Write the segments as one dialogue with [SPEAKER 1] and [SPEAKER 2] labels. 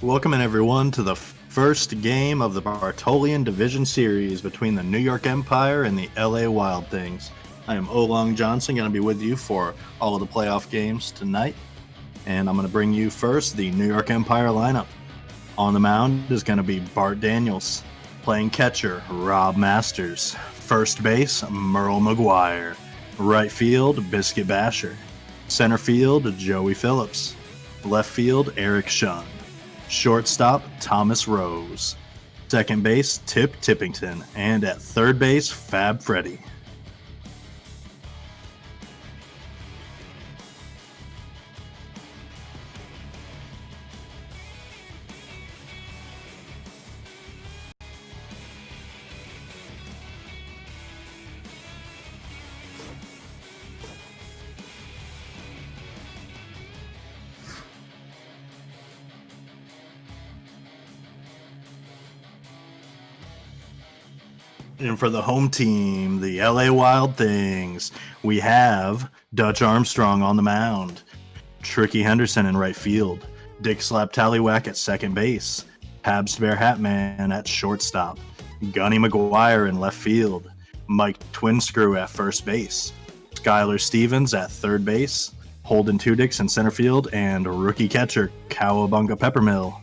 [SPEAKER 1] Welcome in everyone to the first game of the Bartolian Division Series between the New York Empire and the LA Wild Things. I am Olong Johnson, going to be with you for all of the playoff games tonight. And I'm going to bring you first the New York Empire lineup. On the mound is going to be Bart Daniels. Playing catcher, Rob Masters. First base, Merle McGuire. Right field, Biscuit Basher. Center field, Joey Phillips. Left field, Eric Shun. Shortstop, Thomas Rose. Second base, Tip Tippington. And at third base, Fab Freddy. And for the home team, the LA Wild Things, we have Dutch Armstrong on the mound, Tricky Henderson in right field, Dick Slap Tallywhack at second base, Habs Bear Hatman at shortstop, Gunny McGuire in left field, Mike Twinscrew at first base, Skylar Stevens at third base, Holden Tudix in center field, and rookie catcher Cowabunga Peppermill.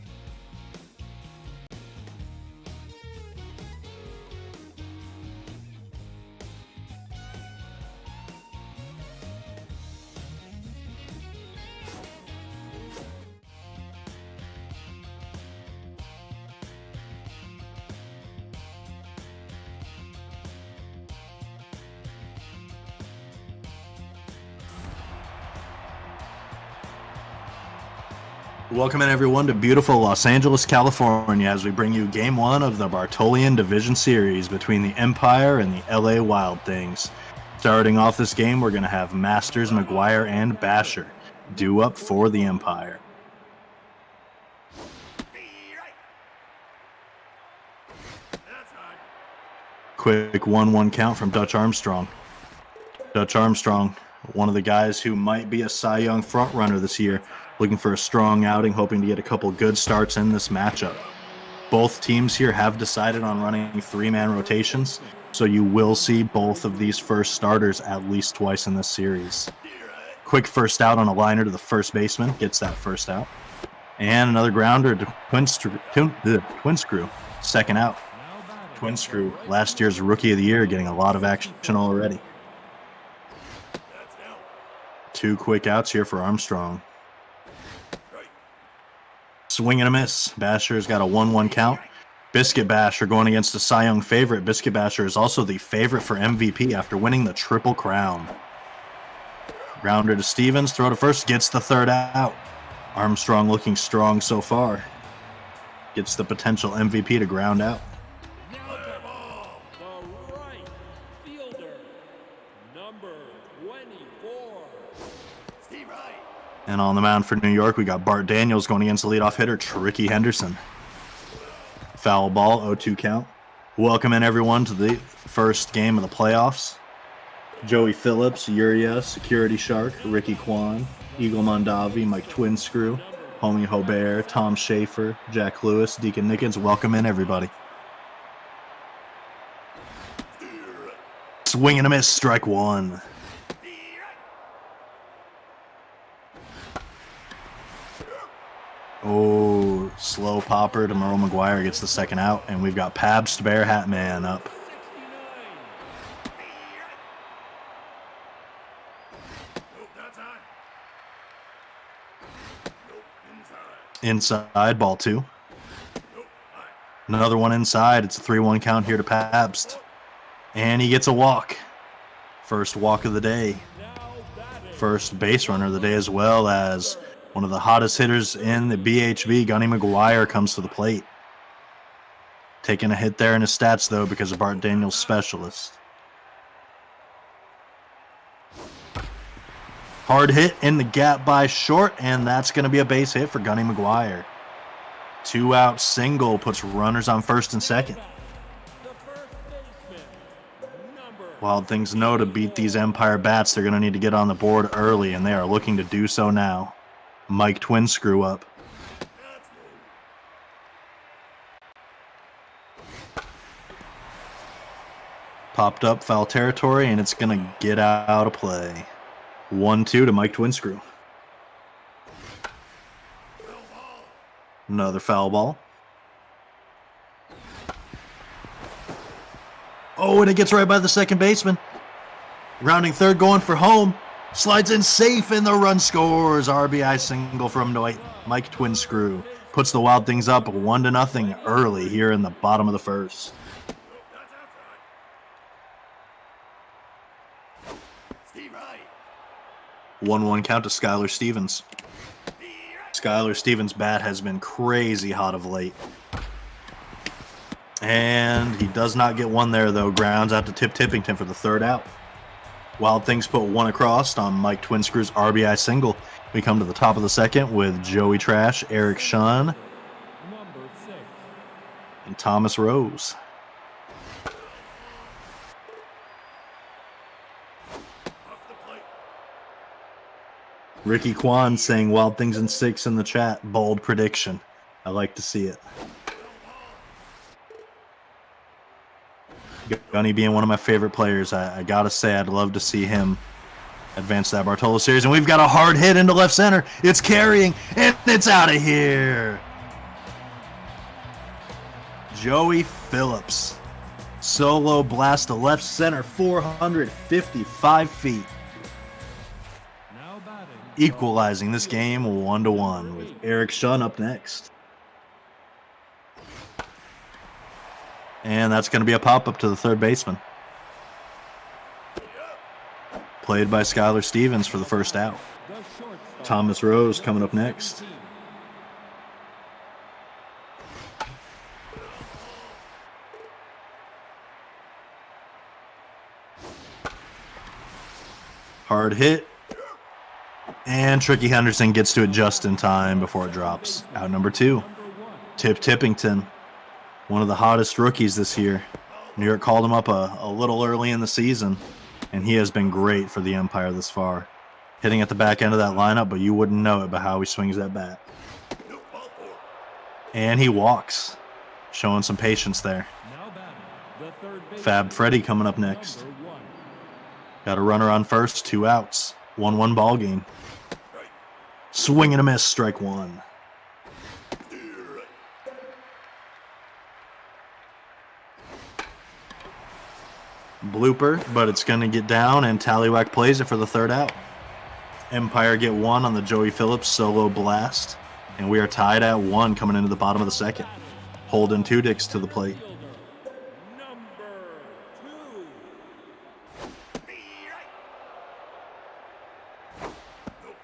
[SPEAKER 1] Welcome in everyone to beautiful Los Angeles, California, as we bring you Game 1 of the Bartolian Division Series between the Empire and the LA Wild Things. Starting off this game, we're going to have Masters, McGuire, and Basher due up for the Empire. Quick 1-1 count from Dutch Armstrong. Dutch Armstrong, one of the guys who might be a Cy Young frontrunner this year, looking for a strong outing, hoping to get a couple good starts in this matchup. Both teams here have decided on running three-man rotations, so you will see both of these first starters at least twice in this series. Quick first out on a liner to the first baseman, gets that first out. And another grounder to Twinscrew, second out. Twinscrew, last year's Rookie of the Year, getting a lot of action already. Two quick outs here for Armstrong. Swing and a miss. Basher's got a 1-1 count. Biscuit Basher going against a Cy Young favorite. Biscuit Basher is also the favorite for MVP after winning the Triple Crown. Grounder to Stevens, throw to first, gets the third out. Armstrong looking strong so far. Gets the potential MVP to ground out. And on the mound for New York, we got Bart Daniels going against the leadoff hitter, Tricky Henderson. Foul ball, 0-2 count. Welcome in everyone to the first game of the playoffs. Joey Phillips, Uriah, Security Shark, Ricky Kwan, Eagle Mondavi, Mike Twinscrew, Homie Hobert, Tom Schaefer, Jack Lewis, Deacon Nickens. Welcome in everybody. Swing and a miss, strike one. Oh, slow popper to Merle McGuire gets the second out, and we've got Pabst Bear Hatman up. Inside, ball two. Another one inside. It's a 3-1 count here to Pabst. And he gets a walk. First walk of the day. First base runner of the day, as well as one of the hottest hitters in the BHB, Gunny McGuire, comes to the plate. Taking a hit there in his stats, though, because of Bart Daniels' specialist. Hard hit in the gap by short, and that's going to be a base hit for Gunny McGuire. 2-out single puts runners on first and second. Wild Things know to beat these Empire bats, they're going to need to get on the board early, and they are looking to do so now. Mike Twinscrew up. Popped up foul territory, and it's going to get out of play. 1-2 to Mike Twinscrew. Another foul ball. Oh, and it gets right by the second baseman. Rounding third, going for home. Slides in safe, and the run scores. RBI single from Mike Twinscrew. Puts the Wild Things up 1-0 early here in the bottom of the first. 1-1 count to Skylar Stevens. Skylar Stevens' bat has been crazy hot of late. And he does not get one there, though. Grounds out to Tip Tippington for the third out. Wild Things put one across on Mike Twinscrew's RBI single. We come to the top of the second with Joey Trash, Eric Shun, and Thomas Rose. Ricky Kwan saying Wild Things in 6 in the chat. Bold prediction. I like to see it. Gunny being one of my favorite players, I gotta say I'd love to see him advance that Bartolo series. And we've got a hard hit into left center. It's carrying, and it's out of here. Joey Phillips. Solo blast to left center, 455 feet. Equalizing this game 1-1 with Eric Shun up next. And that's going to be a pop-up to the third baseman. Played by Skylar Stevens for the first out. Thomas Rose coming up next. Hard hit. And Tricky Henderson gets to it just in time before it drops. Out number 2. Tip Tippington. One of the hottest rookies this year. New York called him up a little early in the season, and he has been great for the Empire this far. Hitting at the back end of that lineup, but you wouldn't know it by how he swings that bat. And he walks, showing some patience there. Fab Freddy coming up next. Got a runner on first, 2 outs. 1-1 ball game. Swing and a miss, strike 1. Blooper, but it's going to get down, and Tallywhack plays it for the third out. Empire get 1 on the Joey Phillips solo blast, and we are tied at 1 coming into the bottom of the second. Holden Tudix to the plate.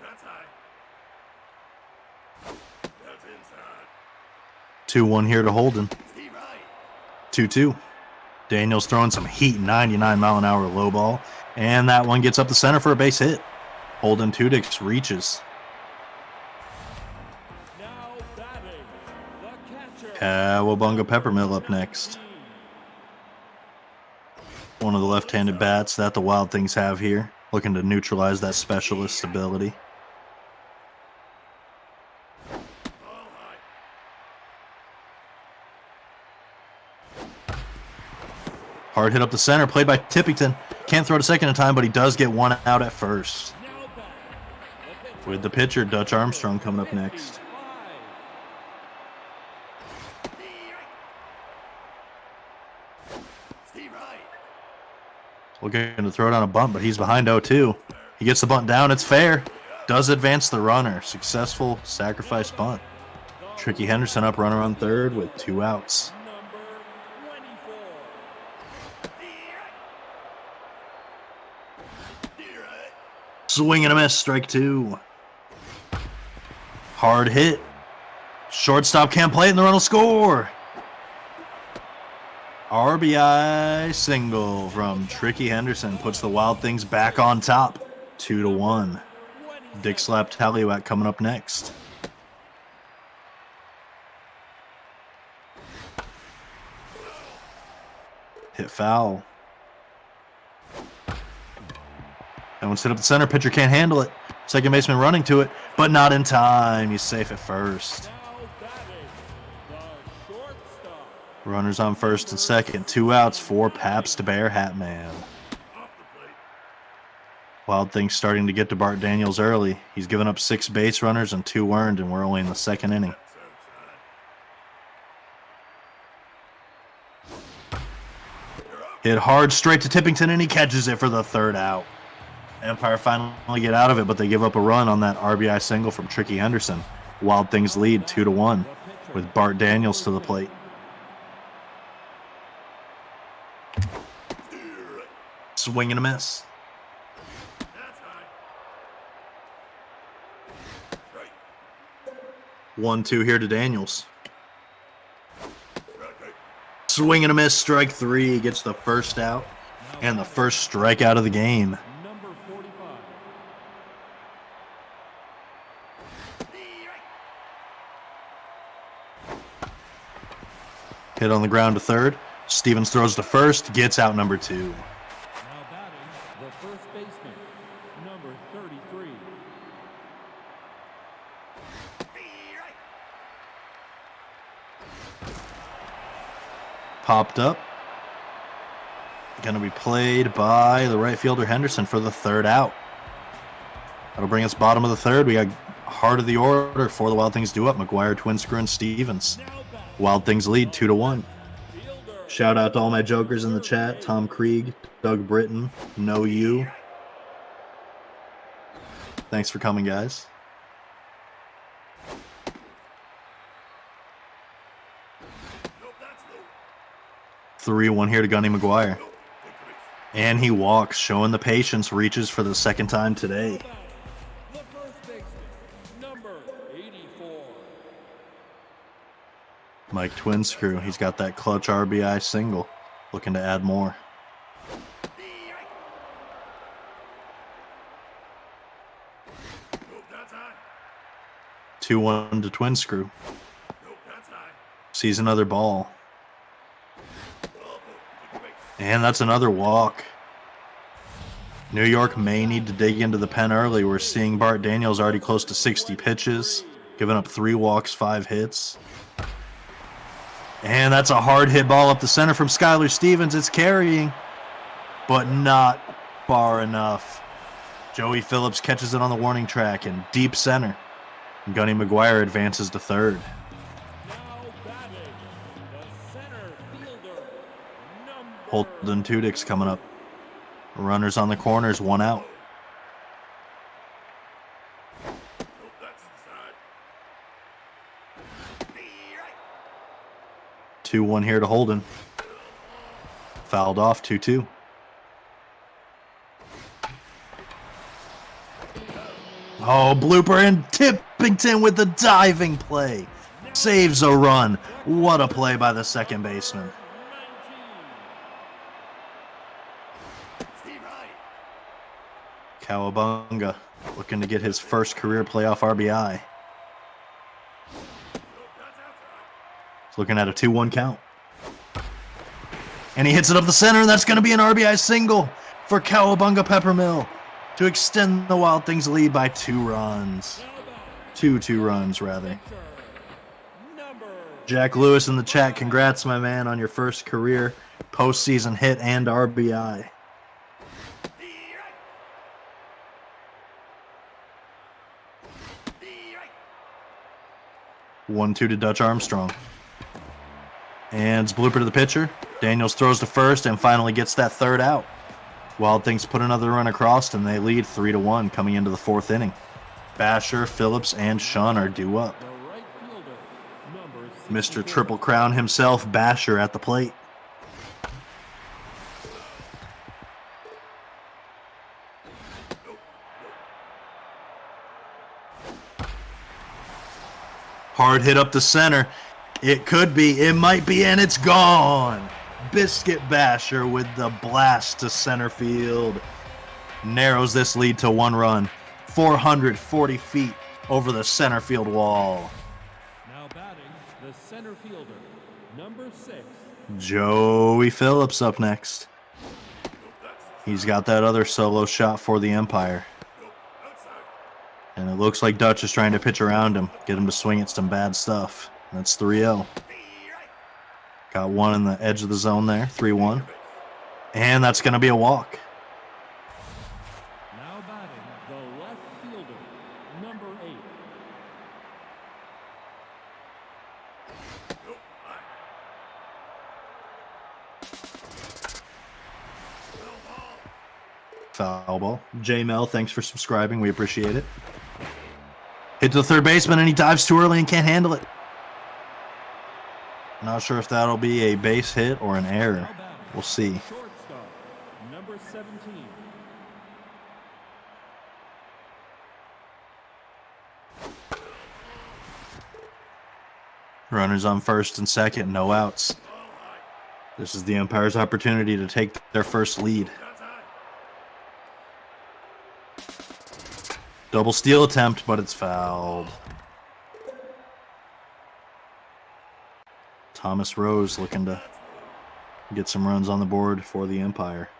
[SPEAKER 1] That's 2-1 here to Holden. 2-2. Daniels throwing some heat, 99-mile-an-hour low ball. And that one gets up the center for a base hit. Holden Tudix reaches. Cowabunga Peppermill up next. One of the left-handed bats that the Wild Things have here. Looking to neutralize that specialist ability. Hard hit up the center, played by Tippington. Can't throw to second in time, but he does get 1 out at first. With the pitcher, Dutch Armstrong coming up next. Looking to throw it on a bunt, but he's behind 0-2. He gets the bunt down, it's fair. Does advance the runner. Successful sacrifice bunt. Tricky Henderson up, runner on third with 2 outs. Swing and a miss, strike 2. Hard hit. Shortstop can't play it, and the run will score. RBI single from Tricky Henderson puts the Wild Things back on top. 2-1. Dick Slap Tallywhack coming up next. Hit foul. That one's hit up the center. Pitcher can't handle it. Second baseman running to it, but not in time. He's safe at first. Runners on first and second. 2 outs for Pabst Bear Hat Man. Wild Thing's starting to get to Bart Daniels early. He's given up 6 base runners and 2 earned, and we're only in the second inning. Hit hard straight to Tippington, and he catches it for the 3rd out. Empire finally get out of it, but they give up a run on that RBI single from Tricky Henderson. Wild Things lead 2-1 with Bart Daniels to the plate. Swing and a miss. 1-2 here to Daniels. Swing and a miss, strike 3. Gets the first out and the first strikeout of the game. Hit on the ground to third. Stevens throws to first, gets out number 2.
[SPEAKER 2] Now batting, the first baseman, number 33.
[SPEAKER 1] Popped up. Going to be played by the right fielder Henderson for the 3rd out. That'll bring us bottom of the 3rd. We got heart of the order for the Wild Things due up. McGuire, Twin Screw, and Stevens. Wild Things lead 2-1. Shout out to all my jokers in the chat. Tom Krieg, Doug Britton, Know You. Thanks for coming, guys. Three 3-1 here to Gunny McGuire. And he walks, showing the patience, reaches for the 2nd time today.
[SPEAKER 2] The first baseman, number 84.
[SPEAKER 1] Mike Twin Screw, he's got that clutch RBI single. Looking to add more. Two 2-1 to Twin Screw. Sees another ball. And that's another walk. New York may need to dig into the pen early. We're seeing Bart Daniels already close to 60 pitches, giving up 3 walks, 5 hits. And that's a hard hit ball up the center from Skylar Stevens. It's carrying, but not far enough. Joey Phillips catches it on the warning track in deep center. Gunny McGuire advances to 3rd. Holden Tudyk's coming up. Runners on the corners, 1 out. Two 2-1 here to Holden. Fouled off, 2-2. Oh, blooper, and Tippington with the diving play. Saves a run. What a play by the second baseman. Cowabunga looking to get his first career playoff RBI. He's looking at a 2-1 count. And he hits it up the center, and that's going to be an RBI single for Cowabunga Peppermill to extend the Wild Things lead by 2 runs. 2 runs, rather. Jack Lewis in the chat, congrats, my man, on your first career postseason hit and RBI. One 2 to Dutch Armstrong. And it's blooper to the pitcher. Daniels throws to first and finally gets that 3rd out. Wild Things put another run across, and they lead 3-1 coming into the 4th inning. Basher, Phillips, and Sean are due up. Mr. Triple Crown himself, Basher, at the plate. Hard hit up the center. It could be, it might be, and it's gone. Biscuit Basher with the blast to center field. Narrows this lead to 1 run. 440 feet over the center field wall.
[SPEAKER 2] Now batting, the center fielder, number 6.
[SPEAKER 1] Joey Phillips up next. He's got that other solo shot for the Empire. And it looks like Dutch is trying to pitch around him, get him to swing at some bad stuff. That's 3-0. Got one in the edge of the zone there, 3-1. And that's going to be a walk.
[SPEAKER 2] Now batting the left fielder, number 8.
[SPEAKER 1] Foul ball. J Mel, thanks for subscribing. We appreciate it. Hit to the third baseman, and he dives too early and can't handle it. Not sure if that'll be a base hit or an error. We'll see.
[SPEAKER 2] Shortstop, number 17.
[SPEAKER 1] Runners on first and second, no outs. This is the umpire's opportunity to take their first lead. Double steal attempt, but it's fouled. Thomas Rose looking to get some runs on the board for the Empire.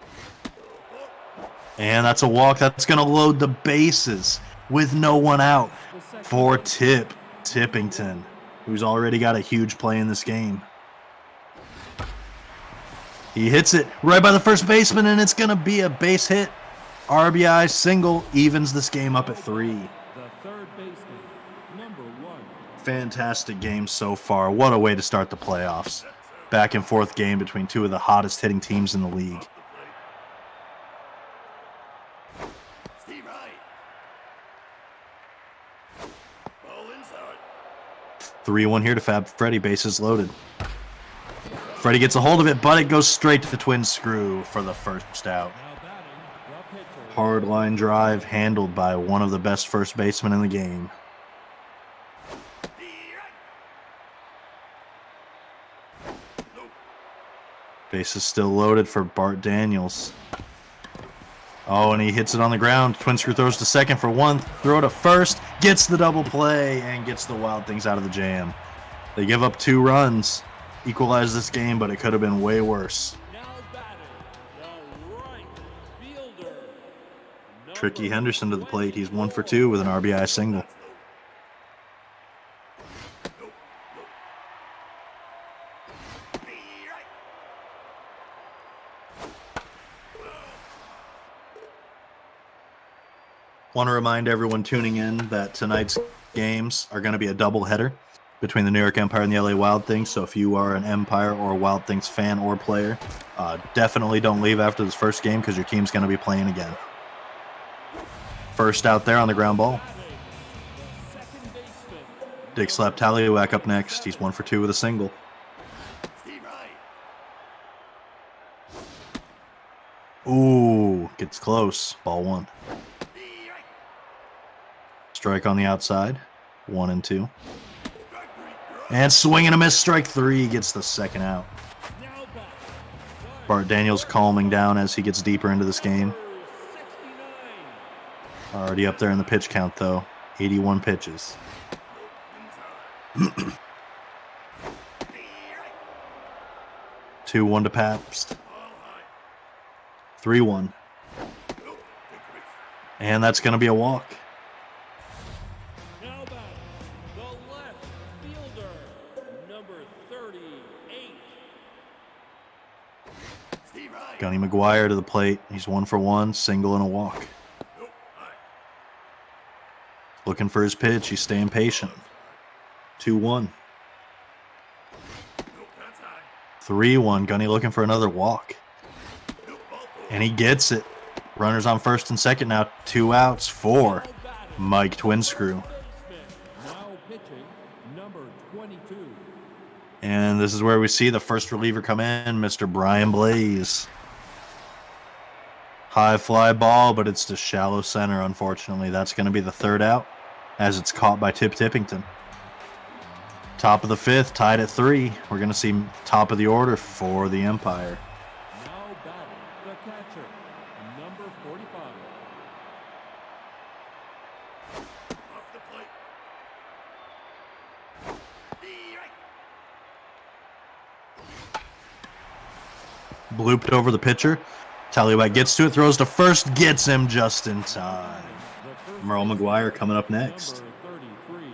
[SPEAKER 1] And that's a walk. That's going to load the bases with no one out for Tippington, who's already got a huge play in this game. He hits it right by the first baseman, and it's going to be a base hit. RBI single evens this game up at 3.
[SPEAKER 2] The third baseman, number 1.
[SPEAKER 1] Fantastic game so far. What a way to start the playoffs. Back and forth game between two of the hottest hitting teams in the league. 3-1 here to Fab Freddy, bases loaded. Freddy gets a hold of it, but it goes straight to the twin screw for the first out. Hard line drive handled by one of the best first basemen in the game. Base is still loaded for Bart Daniels. Oh, and he hits it on the ground. Twin screw throws to second for 1. Throw to first. Gets the double play and gets the Wild Things out of the jam. They give up 2 runs. Equalize this game, but it could have been way worse. Tricky Henderson to the plate. He's 1 for 2 with an RBI single. Want to remind everyone tuning in that tonight's games are going to be a doubleheader between the New York Empire and the LA Wild Things. So if you are an Empire or Wild Things fan or player, definitely don't leave after this first game because your team's going to be playing again. First out there on the ground ball. Dick Slap Tallywhack up next. He's 1 for 2 with a single. Ooh, gets close. Ball 1. Strike on the outside. 1 and 2. And swing and a miss. Strike 3 gets the second out. Bart Daniels calming down as he gets deeper into this game. Already up there in the pitch count, though. 81 pitches. 2-1 to Pabst. 3-1. And that's going to be a walk.
[SPEAKER 2] Now back, the left fielder, number 38.
[SPEAKER 1] Gunny McGuire to the plate. He's 1 for 1, single and a walk. Looking for his pitch. He's staying patient. 2-1. 3-1. Gunny looking for another walk. And he gets it. Runners on first and second now. 2 outs for Mike Twinscrew.
[SPEAKER 2] Now pitching, number 22.
[SPEAKER 1] And this is where we see the first reliever come in, Mr. Brian Blaze. High fly ball, but it's to shallow center, unfortunately. That's going to be the third out as it's caught by Tippington. Top of the 5th, tied at 3. We're going to see top of the order for the Empire.
[SPEAKER 2] Now batting, the catcher, number 45.
[SPEAKER 1] Blooped over the pitcher. Tallywhack gets to it, throws to first, gets him just in time. Merle McGuire coming up next.
[SPEAKER 2] Number 33.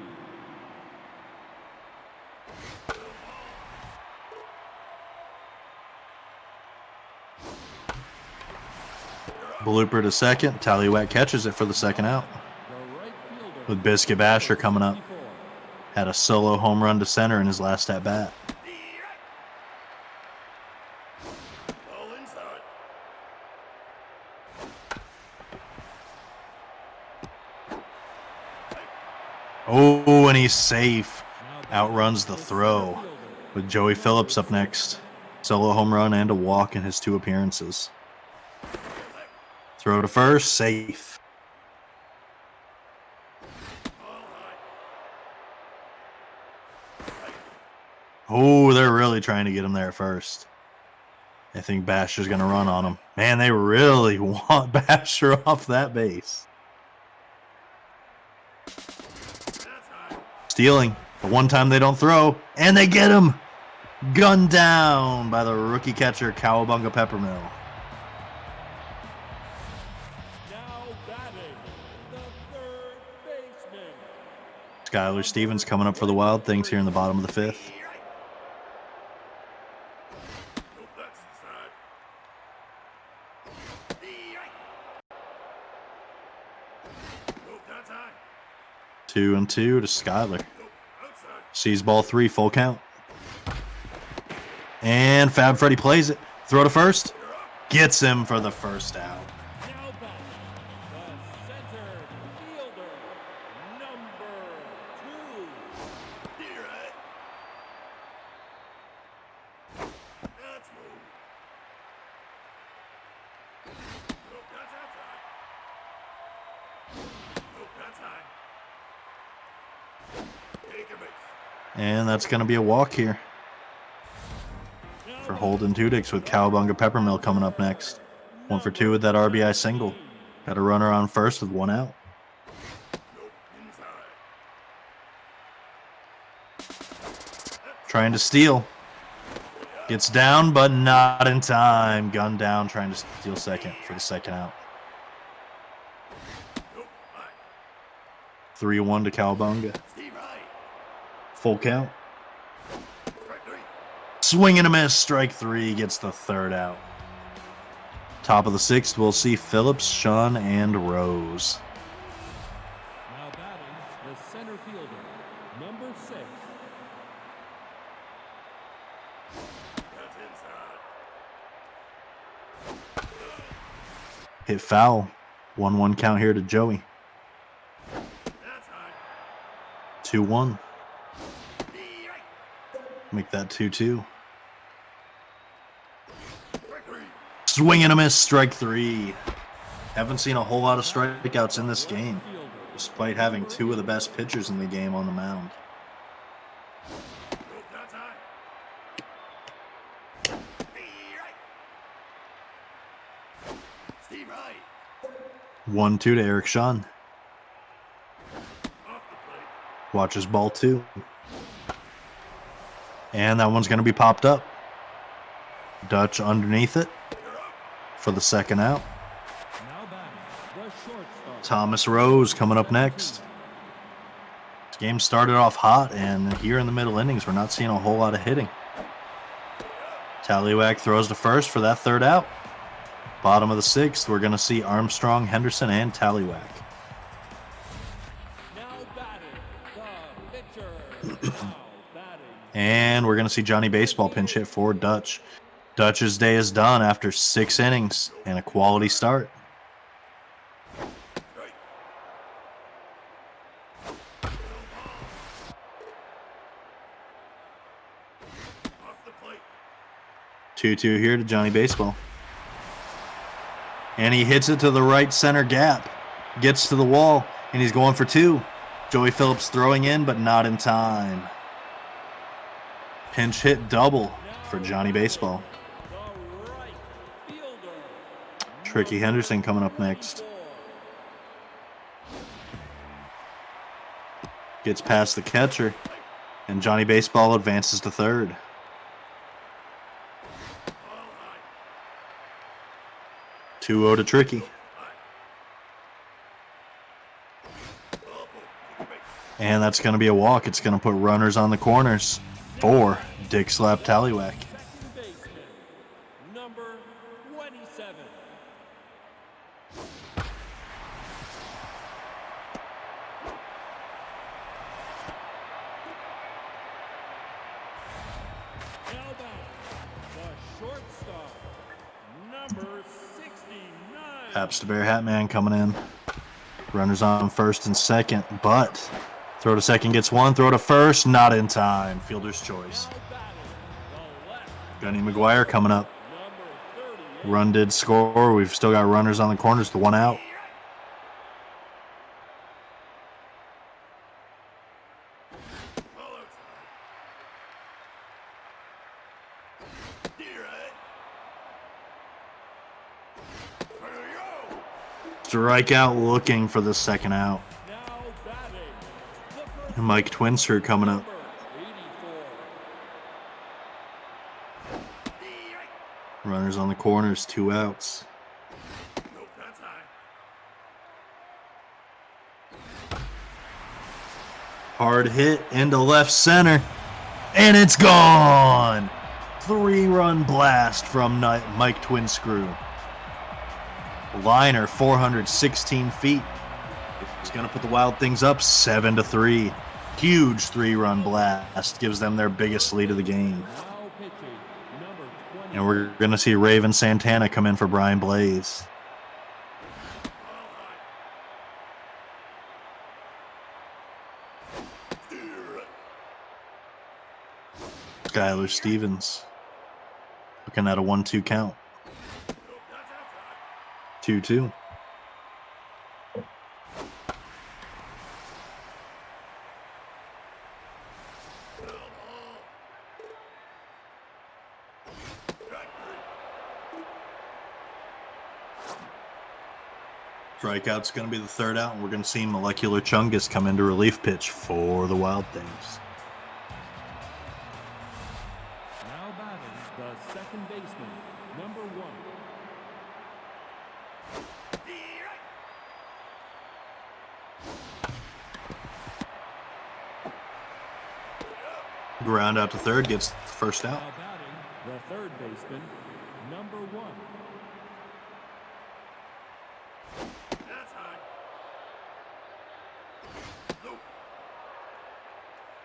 [SPEAKER 1] Blooper to second. Tallywhack catches it for the second out.
[SPEAKER 2] The right fielder,
[SPEAKER 1] With Biscuit Basher coming up.
[SPEAKER 2] 64.
[SPEAKER 1] Had a solo home run to center in his last at bat. Oh, and he's safe. Outruns the throw. With Joey Phillips up next. Solo home run and a walk in his 2 appearances. Throw to first, safe. Oh, they're really trying to get him there first. I think Basher's going to run on him. Man, they really want Basher off that base. Stealing. The one time they don't throw. And they get him. Gunned down by the rookie catcher, Cowabunga Peppermill.
[SPEAKER 2] Now batting, the third baseman.
[SPEAKER 1] Skylar Stevens coming up for the Wild Things here in the bottom of the 5th. Two and two to Skylar. Sees ball 3, full count. And Fab Freddy plays it. Throw to first. Gets him for the first out.
[SPEAKER 2] Now batting, the center fielder, number 2.
[SPEAKER 1] And that's going to be a walk here for Holden Tudix with Cowabunga Peppermill coming up next. 1 for 2 with that RBI single. Got a runner on first with 1 out. Trying to steal. Gets down, but not in time. Gunned down, trying to steal second for the second out. 3-1 to Cowabunga. Full count. Swing and a miss. Strike 3 gets the third out. Top of the 6th, we'll see Phillips, Sean, and Rose.
[SPEAKER 2] Now batting, the center fielder, number 6.
[SPEAKER 1] Hit foul. 1-1 count here to Joey. 2-1. Make that 2-2. Swing and a miss, strike 3. Haven't seen a whole lot of strikeouts in this game, despite having 2 of the best pitchers in the game on the mound. One, 2 to Eric Sean. Watches ball 2. And that one's going to be popped up. Dutch underneath it for the second out.
[SPEAKER 2] Now batting, the shortstop.
[SPEAKER 1] Thomas Rose coming up next. This game started off hot, and here in the middle innings, we're not seeing a whole lot of hitting. Tallywhack throws to first for that third out. Bottom of the 6th, we're going to see Armstrong, Henderson, and Tallywhack.
[SPEAKER 2] Now batting, the pitcher. Now batting.
[SPEAKER 1] And we're going to see Johnny Baseball pinch hit for Dutch. Dutch's day is done after 6 innings and a quality start. Two-two here to Johnny Baseball. And he hits it to the right center gap. Gets to the wall, and he's going for 2. Joey Phillips throwing in, but not in time. Pinch hit double for Johnny Baseball.
[SPEAKER 2] The right fielder.
[SPEAKER 1] Tricky Henderson coming up next. Gets past the catcher, and Johnny Baseball advances to third. Two-0 to Tricky. And that's going to be a walk. It's going to put runners on the corners for Dick Slap Tallywhack.
[SPEAKER 2] Second baseman, number 27. shortstop, number 69.
[SPEAKER 1] Paps to Bear Hatman coming in. Runners on first and second, but throw to second gets one, throw to first, not in time. Fielder's choice.
[SPEAKER 2] Now batting, the left,
[SPEAKER 1] Gunny McGuire coming up.
[SPEAKER 2] number 38.
[SPEAKER 1] Run did score. We've still got runners on the corners, the one out. Strikeout looking for the second out.
[SPEAKER 2] Now batting, the first
[SPEAKER 1] Mike Twinster coming up.
[SPEAKER 2] number 84.
[SPEAKER 1] Runners on the corners, two outs. Hard hit into left center, and it's gone. 3-run blast from Mike Twinscrew. Liner 416 feet. He's going to put the Wild Things up 7-3. Huge 3-run blast. Gives them their biggest lead of the game.
[SPEAKER 2] Now pitching, number 20.
[SPEAKER 1] And we're going to see Raven Santana come in for Brian Blaze. Skylar Stevens looking at a 1-2 count. 2-2. Strikeout's going to be the third out, and we're going to see Molecular Chungus come into relief pitch for the Wild Things.
[SPEAKER 2] Now batting, the second baseman, number 1.
[SPEAKER 1] Ground out to third, gets the first out.
[SPEAKER 2] Now batting, the third baseman, number 1.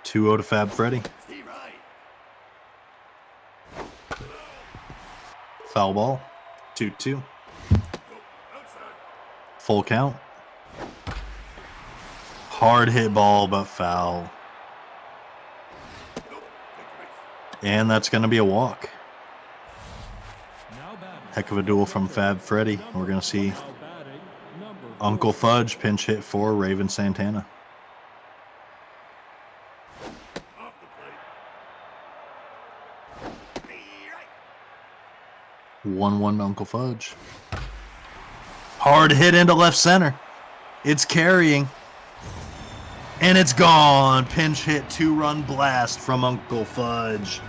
[SPEAKER 1] 2-0 to Fab Freddy. Foul ball. 2-2. Full count. Hard hit ball, but foul. And that's going to be a walk.
[SPEAKER 2] Now batting,
[SPEAKER 1] Heck of a duel from Fab Freddy. We're going to see
[SPEAKER 2] now batting, number
[SPEAKER 1] Uncle Fudge pinch hit for Raven Santana. 1-1 Uncle Fudge. Hard hit into left center. It's carrying. And it's gone. Pinch hit 2-run blast from Uncle Fudge.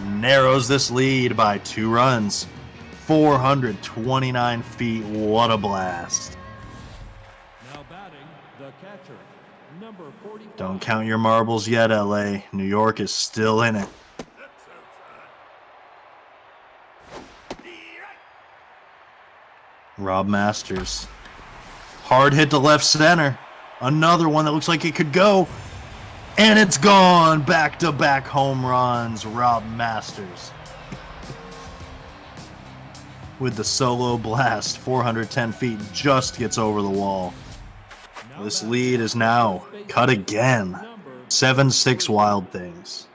[SPEAKER 1] Narrows this lead by 2 runs. 429 feet. What a blast.
[SPEAKER 2] Now batting, the catcher, number 45.
[SPEAKER 1] Don't count your marbles yet, LA. New York is still in it. Rob Masters. Hard hit to left center. Another one that looks like it could go. And it's gone. Back-to-back home runs. Rob Masters. With the solo blast. 410 feet. Just gets over the wall. This lead is now cut again. 7-6 Wild Things.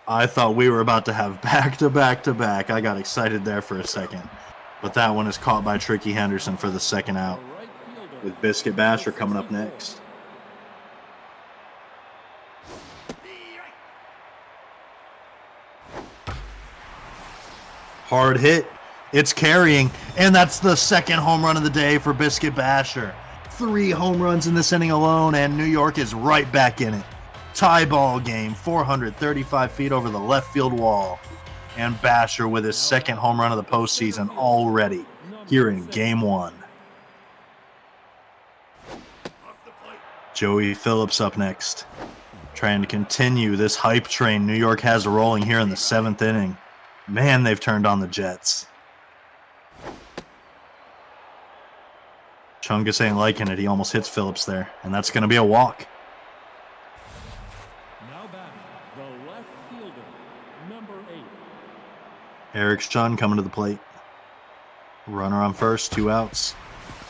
[SPEAKER 1] I thought we were about to have back-to-back-to-back. I got excited there for a second. But that one is caught by Tricky Henderson for the second out.
[SPEAKER 2] Right fielder,
[SPEAKER 1] With Biscuit Basher coming up next. Hard hit. It's carrying. And that's the second home run of the day for Biscuit Basher. 3 home runs in this inning alone, and New York is right back in it. Tie ball game, 435 feet over the left field wall. And Basher with his second home run of the postseason already here in Game 1. Joey Phillips up next. Trying to continue this hype train New York has rolling here in the 7th inning. Man, they've turned on the Jets. Chungus ain't liking it. He almost hits Phillips there. And that's going to be a walk.
[SPEAKER 2] now batting, the left
[SPEAKER 1] Eric Shun coming to the plate. Runner on first, 2 outs.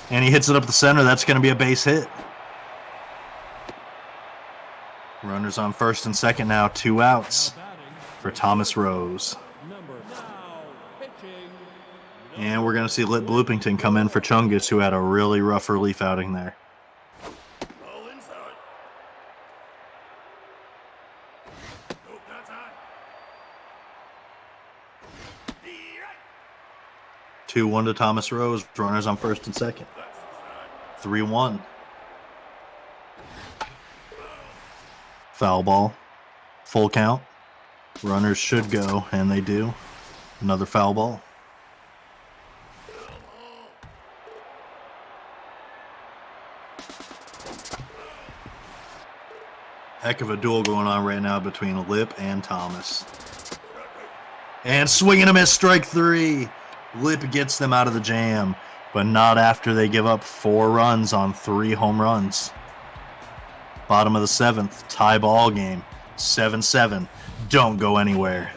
[SPEAKER 1] And he hits it up the center. That's going to be a base hit. Runners on first and second now, 2 outs for Thomas Rose. And we're going to see Lit Bloopington come in for Chungus, who had a really rough relief outing there. 2-1 to Thomas Rose. Runners on first and second. 3-1. Foul ball. Full count. Runners should go, and they do. Another foul ball. Heck of a duel going on right now between Lip and Thomas. And swing and a miss, strike 3. Lip gets them out of the jam, but not after they give up 4 runs on 3 home runs. Bottom of the 7th, tie ball game, 7-7. Don't go anywhere.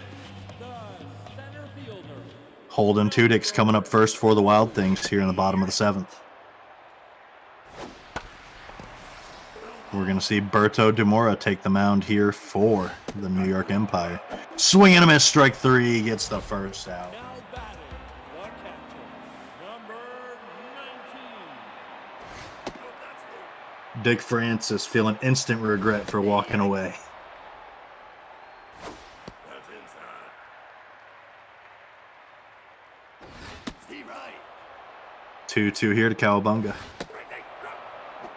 [SPEAKER 1] Holden Tudyk's coming up first for the Wild Things here in the bottom of the 7th. We're going to see Berto Demora take the mound here for the New York Empire. Swing and a miss, strike 3, gets the first out. Dick Francis feeling instant regret for walking away. 2-2 here to Cowabunga.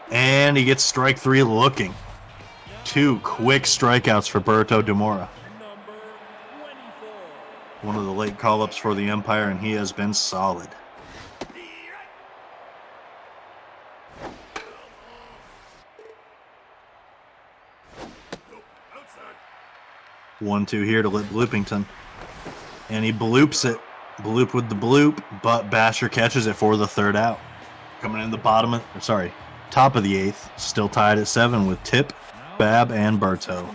[SPEAKER 1] And he gets strike 3 looking. 2 quick strikeouts for Berto Demora. One of the late call-ups for the Empire, and he has been solid. One-two here to Lit Bloopington. And he bloops it. Bloop with the bloop, but Basher catches it for the 3rd out. Coming in the top of the 8th. Still tied at 7 with Tip, Bab, and Berto.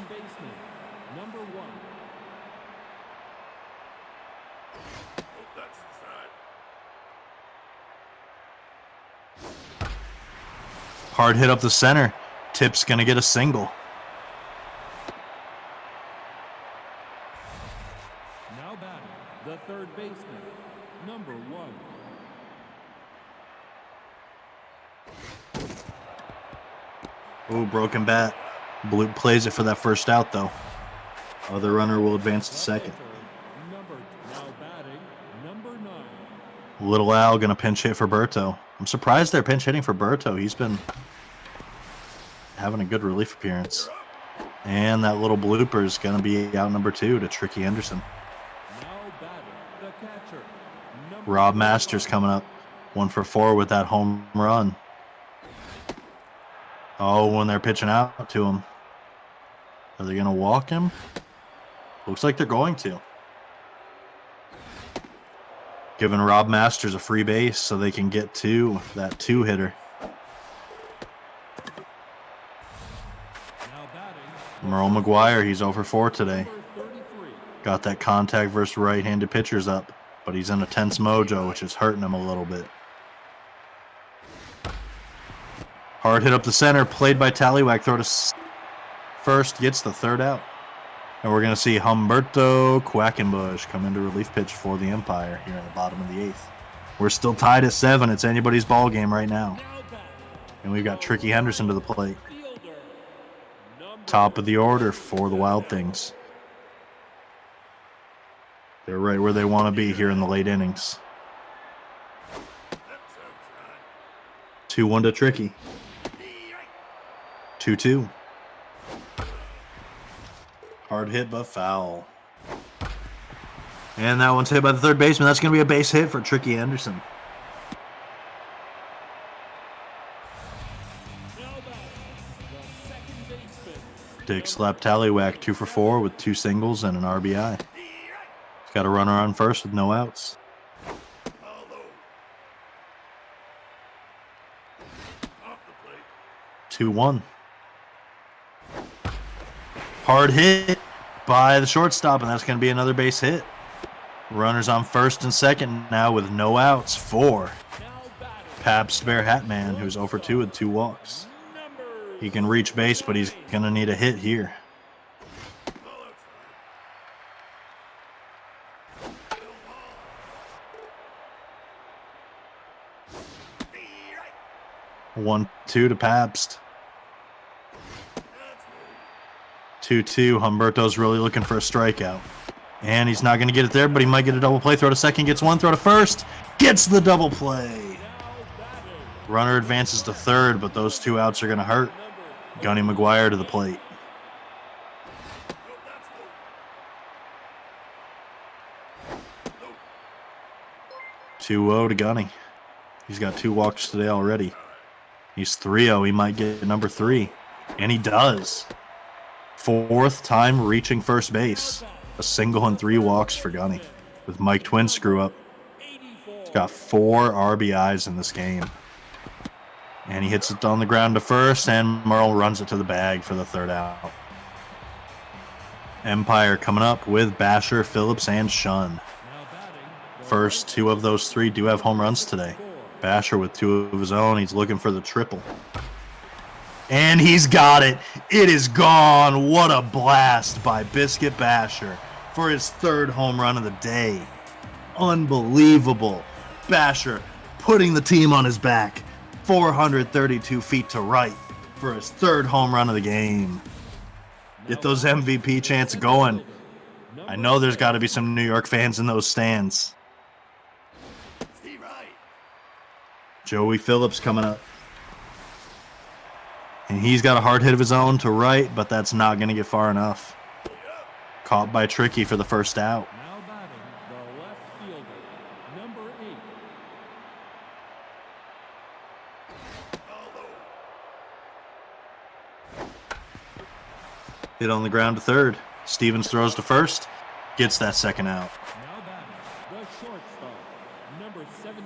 [SPEAKER 1] Hard hit up the center. Tip's going to get a single.
[SPEAKER 2] Now batting, the 3rd baseman, number 1.
[SPEAKER 1] Ooh, broken bat. Bloop plays it for that 1st out, though. Other runner will advance to second.
[SPEAKER 2] Now batting, number 9.
[SPEAKER 1] Little Al going to pinch hit for Berto. I'm surprised they're pinch hitting for Berto. He's been having a good relief appearance. And that little blooper is going to be out number 2 to Tricky Henderson.
[SPEAKER 2] Now batting, the catcher,
[SPEAKER 1] Rob Masters coming up. 1 for 4 with that home run. Oh, when they're pitching out to him. Are they going to walk him? Looks like they're going to. Giving Rob Masters a free base so they can get to that 2-hitter. Merle McGuire, he's 0 for 4 today. Got that contact versus right-handed pitchers up, but he's in a tense mojo, which is hurting him a little bit. Hard hit up the center, played by Tallywhack. Throw to first, gets the 3rd out. And we're going to see Humberto Quackenbush come into relief pitch for the Empire here in the bottom of the 8th. We're still tied at 7. It's anybody's ball game right now. And we've got Tricky Henderson to the plate. Top of the order for the Wild Things. They're right where they want to be here in the late innings. 2-1 to Tricky. 2-2. Hard hit, but foul. And that one's hit by the 3rd baseman. That's going to be a base hit for Tricky Henderson. Dick slapped Tallywhack 2 for 4 with 2 singles and an RBI. He's got a runner on first with no outs. Two 2-1. Hard hit by the shortstop, and that's going to be another base hit. Runners on first and second now with no outs for
[SPEAKER 2] Now batting
[SPEAKER 1] Pabst Bear Hat Man, who's 0 for 2 with 2 walks. He can reach base, but he's going to need a hit here. One, 2 to Pabst. 2-2. Humberto's really looking for a strikeout. And he's not going to get it there, but he might get a double play. Throw to second, gets one. Throw to first, gets the double play. Runner advances to third, but those 2 outs are going to hurt. Gunny McGuire to the plate. (2-0) to Gunny. He's got 2 walks today already. He's 3-0. He might get number 3. And he does. 4th time reaching first base. A single and 3 walks for Gunny. With Mike Twin screw up. He's got 4 RBIs in this game. And he hits it on the ground to first, and Merle runs it to the bag for the 3rd out. Empire coming up with Basher, Phillips, and Shun. First 2 of those 3 do have home runs today. Basher with 2 of his own. He's looking for the triple. And he's got it. It is gone. What a blast by Biscuit Basher for his 3rd home run of the day. Unbelievable. Basher putting the team on his back. 432 feet to right for his 3rd home run of the game. Get those MVP chants going. I know there's got to be some New York fans in those stands. Joey Phillips coming up. And he's got a hard hit of his own to right, but that's not going to get far enough. Caught by Tricky for the 1st out.
[SPEAKER 2] Now batting the left fielder, number 8.
[SPEAKER 1] Hit on the ground to third. Stevens throws to first. Gets that 2nd out.
[SPEAKER 2] Now batting the shortstop, number 17.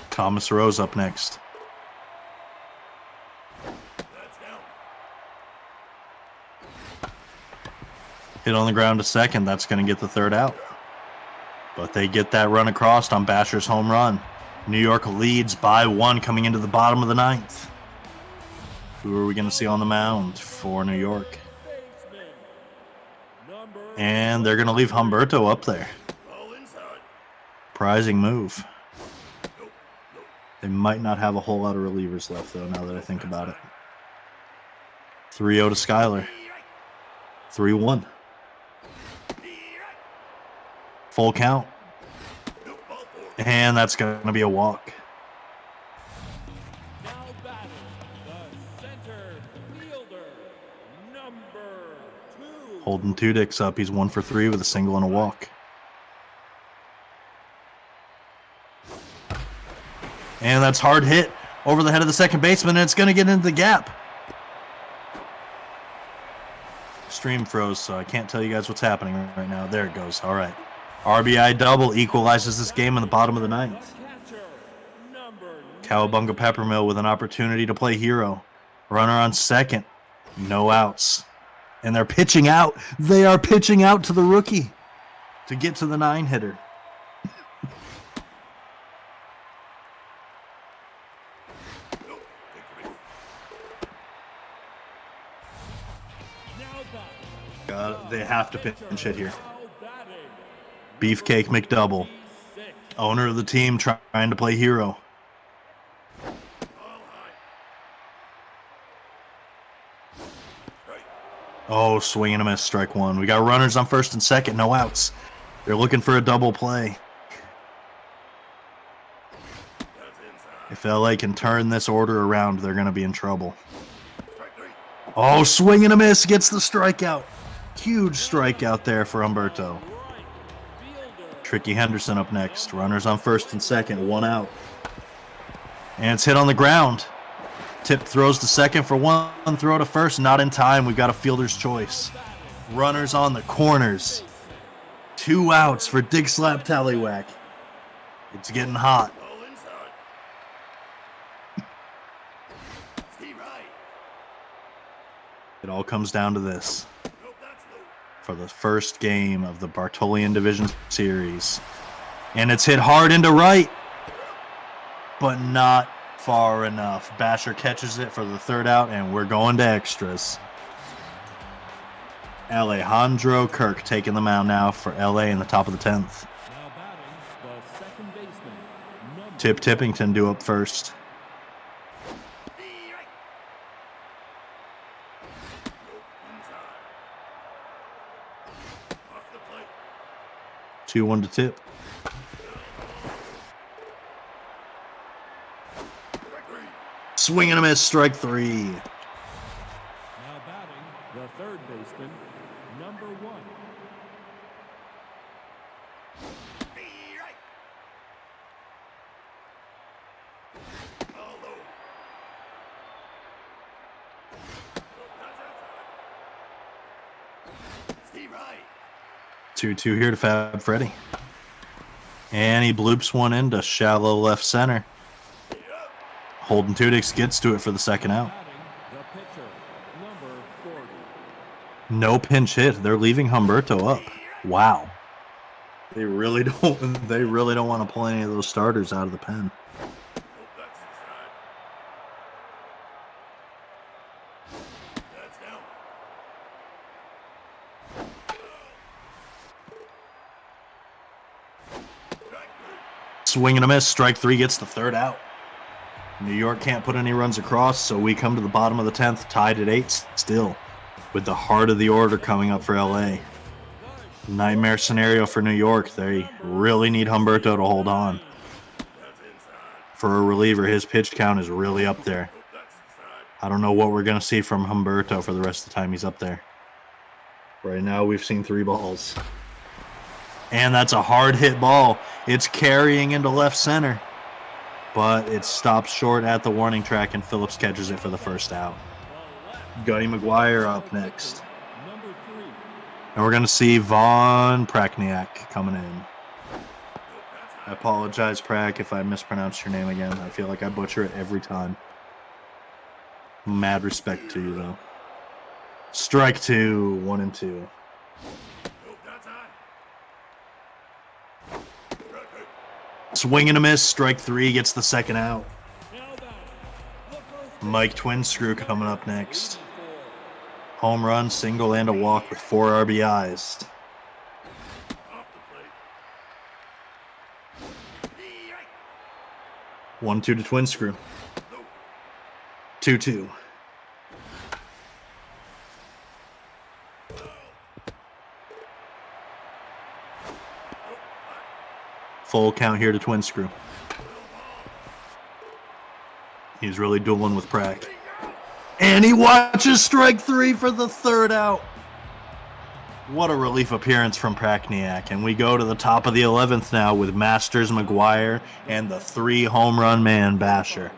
[SPEAKER 1] Thomas Rose up next. Hit on the ground to second. That's going to get the 3rd out. But they get that run across on Basher's home run. New York leads by 1 coming into the bottom of the 9th. Who are we going to see on the mound for New York? And they're going to leave Humberto up there. Surprising move. They might not have a whole lot of relievers left, though, now that I think about it. 3-0 to Skyler. 3-1. Full count. And that's going to be a walk.
[SPEAKER 2] Now batting the center fielder, number 2.
[SPEAKER 1] Holding 2 dicks up. He's 1 for 3 with a single and a walk. And that's hard hit over the head of the second baseman, and it's going to get into the gap. Stream froze, so I can't tell you guys what's happening right now. There it goes. All right. RBI double equalizes this game in the bottom of the 9th. Cowabunga Peppermill with an opportunity to play hero. Runner on second. No outs. And they're pitching out. They are pitching out to the rookie to get to the 9-hitter. They have to pinch hit here. Beefcake McDouble. Owner of the team trying to play hero. Oh, swing and a miss, strike 1. We got runners on first and second, no outs. They're looking for a double play. If LA can turn this order around, they're going to be in trouble. Oh, swing and a miss, gets the strikeout. Huge strikeout there for Humberto. Tricky Henderson up next. Runners on first and second, 1 out. And it's hit on the ground. Tip throws to second for 1, throw to first, not in time. We've got a fielder's choice. Runners on the corners. 2 outs for Dig Slap Tallywhack. It's getting hot. It all comes down to this. for the first game of the Bartolian Division Series. And it's hit hard into right, but not far enough. Basher catches it for the third out, and we're going to extras. Alejandro Kirk taking the mound now for LA in the top of the 10th.
[SPEAKER 2] Now batting, the second baseman, number
[SPEAKER 1] Tip Tippington due up first. 2-1 to Tip. Swing and a miss, strike 3.
[SPEAKER 2] Now batting, the third baseman, number 1.
[SPEAKER 3] Steve Wright.
[SPEAKER 1] 2-2 here to Fab Freddy. And he bloops one into shallow left center. Holden Tudix gets to it for the second out.
[SPEAKER 2] Batting, the pitcher, number 40.
[SPEAKER 1] No pinch hit. They're leaving Humberto up. Wow. They really don't want to pull any of those starters out of the pen.
[SPEAKER 3] That's inside. That's down.
[SPEAKER 1] Swing and a miss. Strike 3 gets the third out. New York can't put any runs across, so we come to the bottom of the 10th, tied at 8 still, with the heart of the order coming up for LA. Nightmare scenario for New York. They really need Humberto to hold on. For a reliever, his pitch count is really up there. I don't know what we're going to see from Humberto for the rest of the time he's up there. Right now, we've seen 3 balls. And that's a hard hit ball. It's carrying into left center. But it stops short at the warning track, and Phillips catches it for the first out. Gunny McGuire up next.
[SPEAKER 2] Number 3.
[SPEAKER 1] And we're going to see Von Prakniak coming in. I apologize, Prak, if I mispronounce your name again. I feel like I butcher it every time. Mad respect to you, though. Strike 2, 1-2. Swing and a miss. Strike 3 gets the second out. Mike Twinscrew coming up next. Home run, single, and a walk with 4 RBIs. 1-2 to Twinscrew. 2-2. Full count here to Twinscrew. He's really dueling with Prack. And he watches strike 3 for the third out. What a relief appearance from Prakniak. And we go to the top of the 11th now with Masters, McGuire, and the 3 home run man, Basher.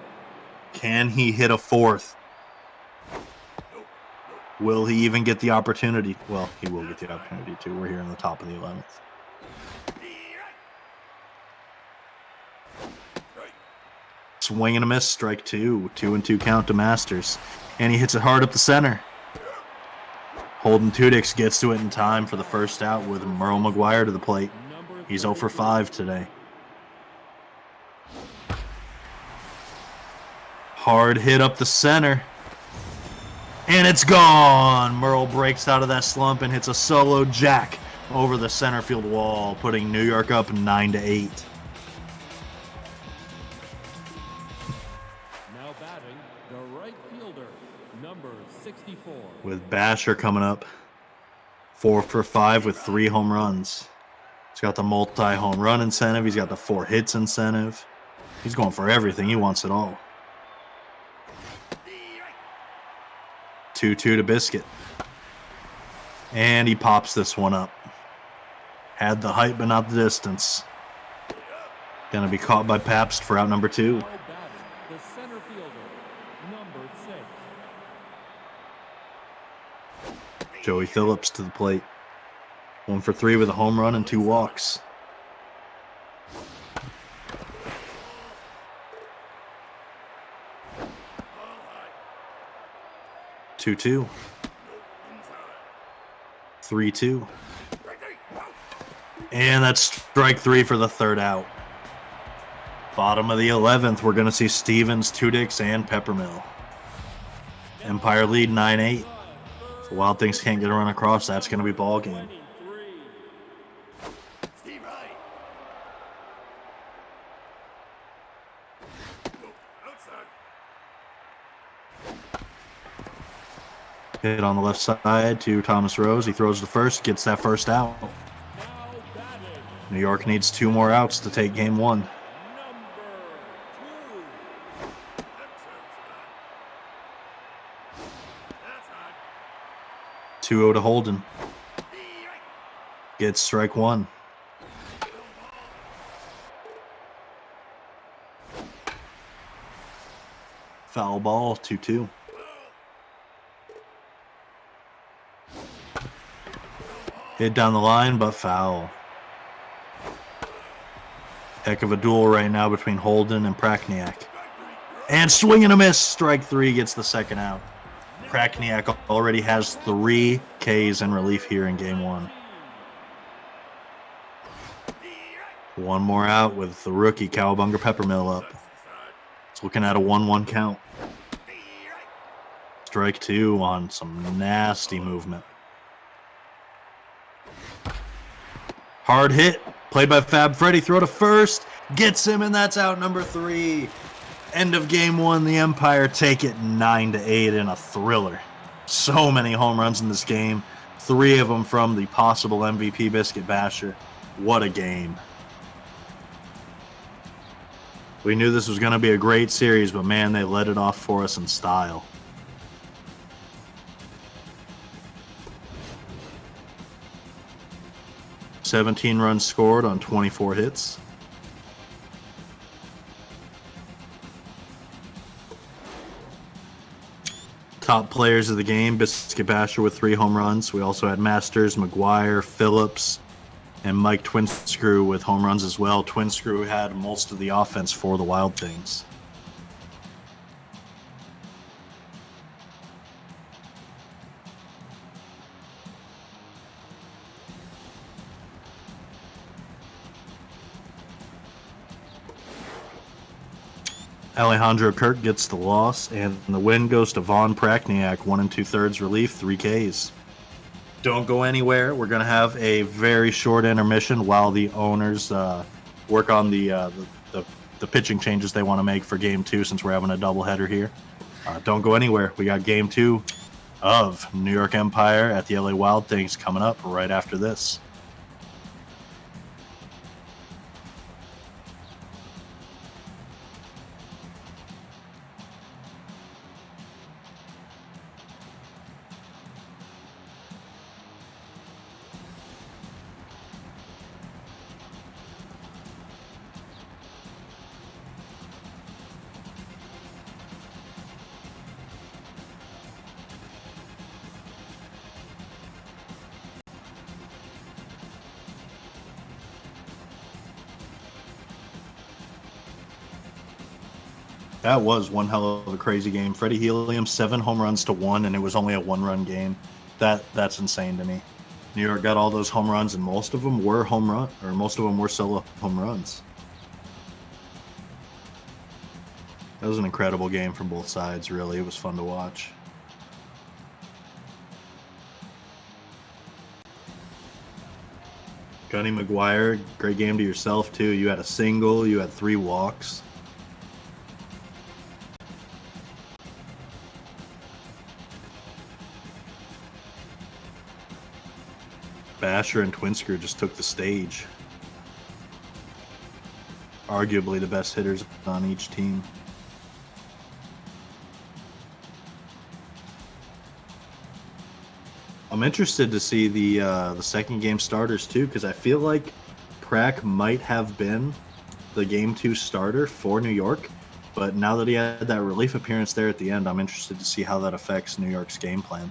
[SPEAKER 1] Can he hit a 4th? Will he even get the opportunity? Well, he will get the opportunity to. We're here in the top of the 11th. Swing and a miss, strike 2. 2-2 count to Masters. And he hits it hard up the center. Holden Tudix gets to it in time for the first out with Merle McGuire to the plate. He's 0 for 5 today. Hard hit up the center. And it's gone. Merle breaks out of that slump and hits a solo jack over the center field wall, putting New York up 9-8.
[SPEAKER 2] Now batting, the right fielder, number 64.
[SPEAKER 1] With Basher coming up, 4 for 5 with 3 home runs. He's got the multi-home run incentive. He's got the 4 hits incentive. He's going for everything. He wants it all. 2-2 to Biscuit. And he pops this one up. Had the height but not the distance. Gonna be caught by Pabst for out number 2.
[SPEAKER 2] Now batting, the center fielder, number 6.
[SPEAKER 1] Joey Phillips to the plate. 1 for 3 with a home run and 2 walks. 3-2. And that's strike three for the third out. Bottom of the 11th, we're going to see Stevens, Tudix, and Peppermill. Empire lead 9-8. If the Wild Things can't get a run across, that's going to be ball game.
[SPEAKER 3] Steve right. Outside.
[SPEAKER 1] Hit on the left side to Thomas Rose. He throws the first, gets that first out. New York needs 2 more outs to take game 1.
[SPEAKER 3] That's high.
[SPEAKER 1] 2-0 to Holden. Gets strike 1. Foul ball, 2-2. Hit down the line, but foul. Heck of a duel right now between Holden and Prakniak. And swing and a miss. Strike 3 gets the second out. Prakniak already has 3 Ks in relief here in game 1. 1 more out with the rookie Cowabunga Peppermill up. It's looking at a 1-1 count. Strike 2 on some nasty movement. Hard hit. Played by Fab Freddy. Throw to first. Gets him, and that's out number 3. End of game 1. The Empire take it 9-8 in a thriller. So many home runs in this game. 3 of them from the possible MVP Biscuit Basher. What a game. We knew this was going to be a great series, but man, they let it off for us in style. "17 runs scored on 24 hits. Top players of the game, Biscuit Basher with 3 home runs. We also had Masters, McGuire, Phillips, and Mike Twinscrew with home runs as well. Twinscrew had most of the offense for the Wild Things. Alejandro Kirk gets the loss, and the win goes to Vaughn Prakniak, 1 2/3 relief, 3 Ks. Don't go anywhere. We're going to have a very short intermission while the owners work on the pitching changes they want to make for Game 2 since we're having a doubleheader here. Don't go anywhere. We got Game 2 of New York Empire at the LA Wild Things coming up right after this. That was one hell of a crazy game. Freddie Helium, 7 home runs to 1, and it was only a 1-run game. That's insane to me. New York got all those home runs, and most of them were solo home runs. That was an incredible game from both sides, really. It was fun to watch. Gunny McGuire, great game to yourself, too. You had a single, you had 3 walks. Basher and Twinscrew just took the stage. Arguably the best hitters on each team. I'm interested to see the second game starters too, because I feel like Prack might have been the Game 2 starter for New York, but now that he had that relief appearance there at the end, I'm interested to see how that affects New York's game plan.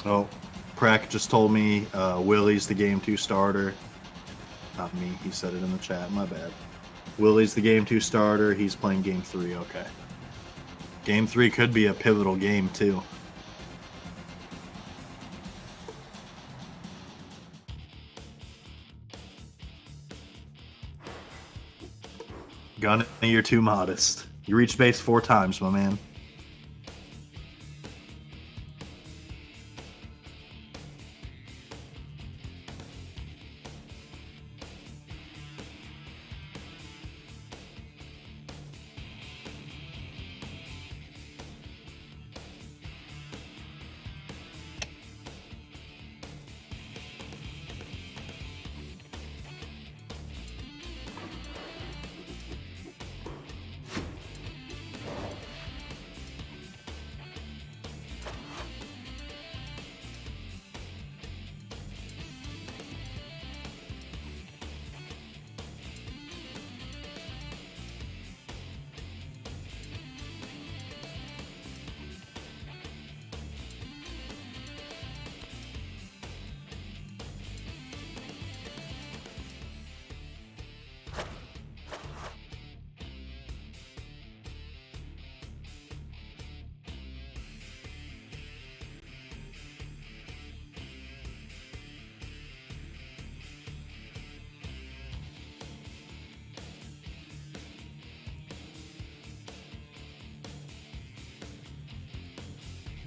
[SPEAKER 1] Oh, Prack just told me Willie's the Game 2 starter. Not me. He said it in the chat. My bad. Willie's the game 2 starter. He's playing game 3. Okay. Game 3 could be a pivotal game, too. Gunny, you're too modest. You reached base 4 times, my man.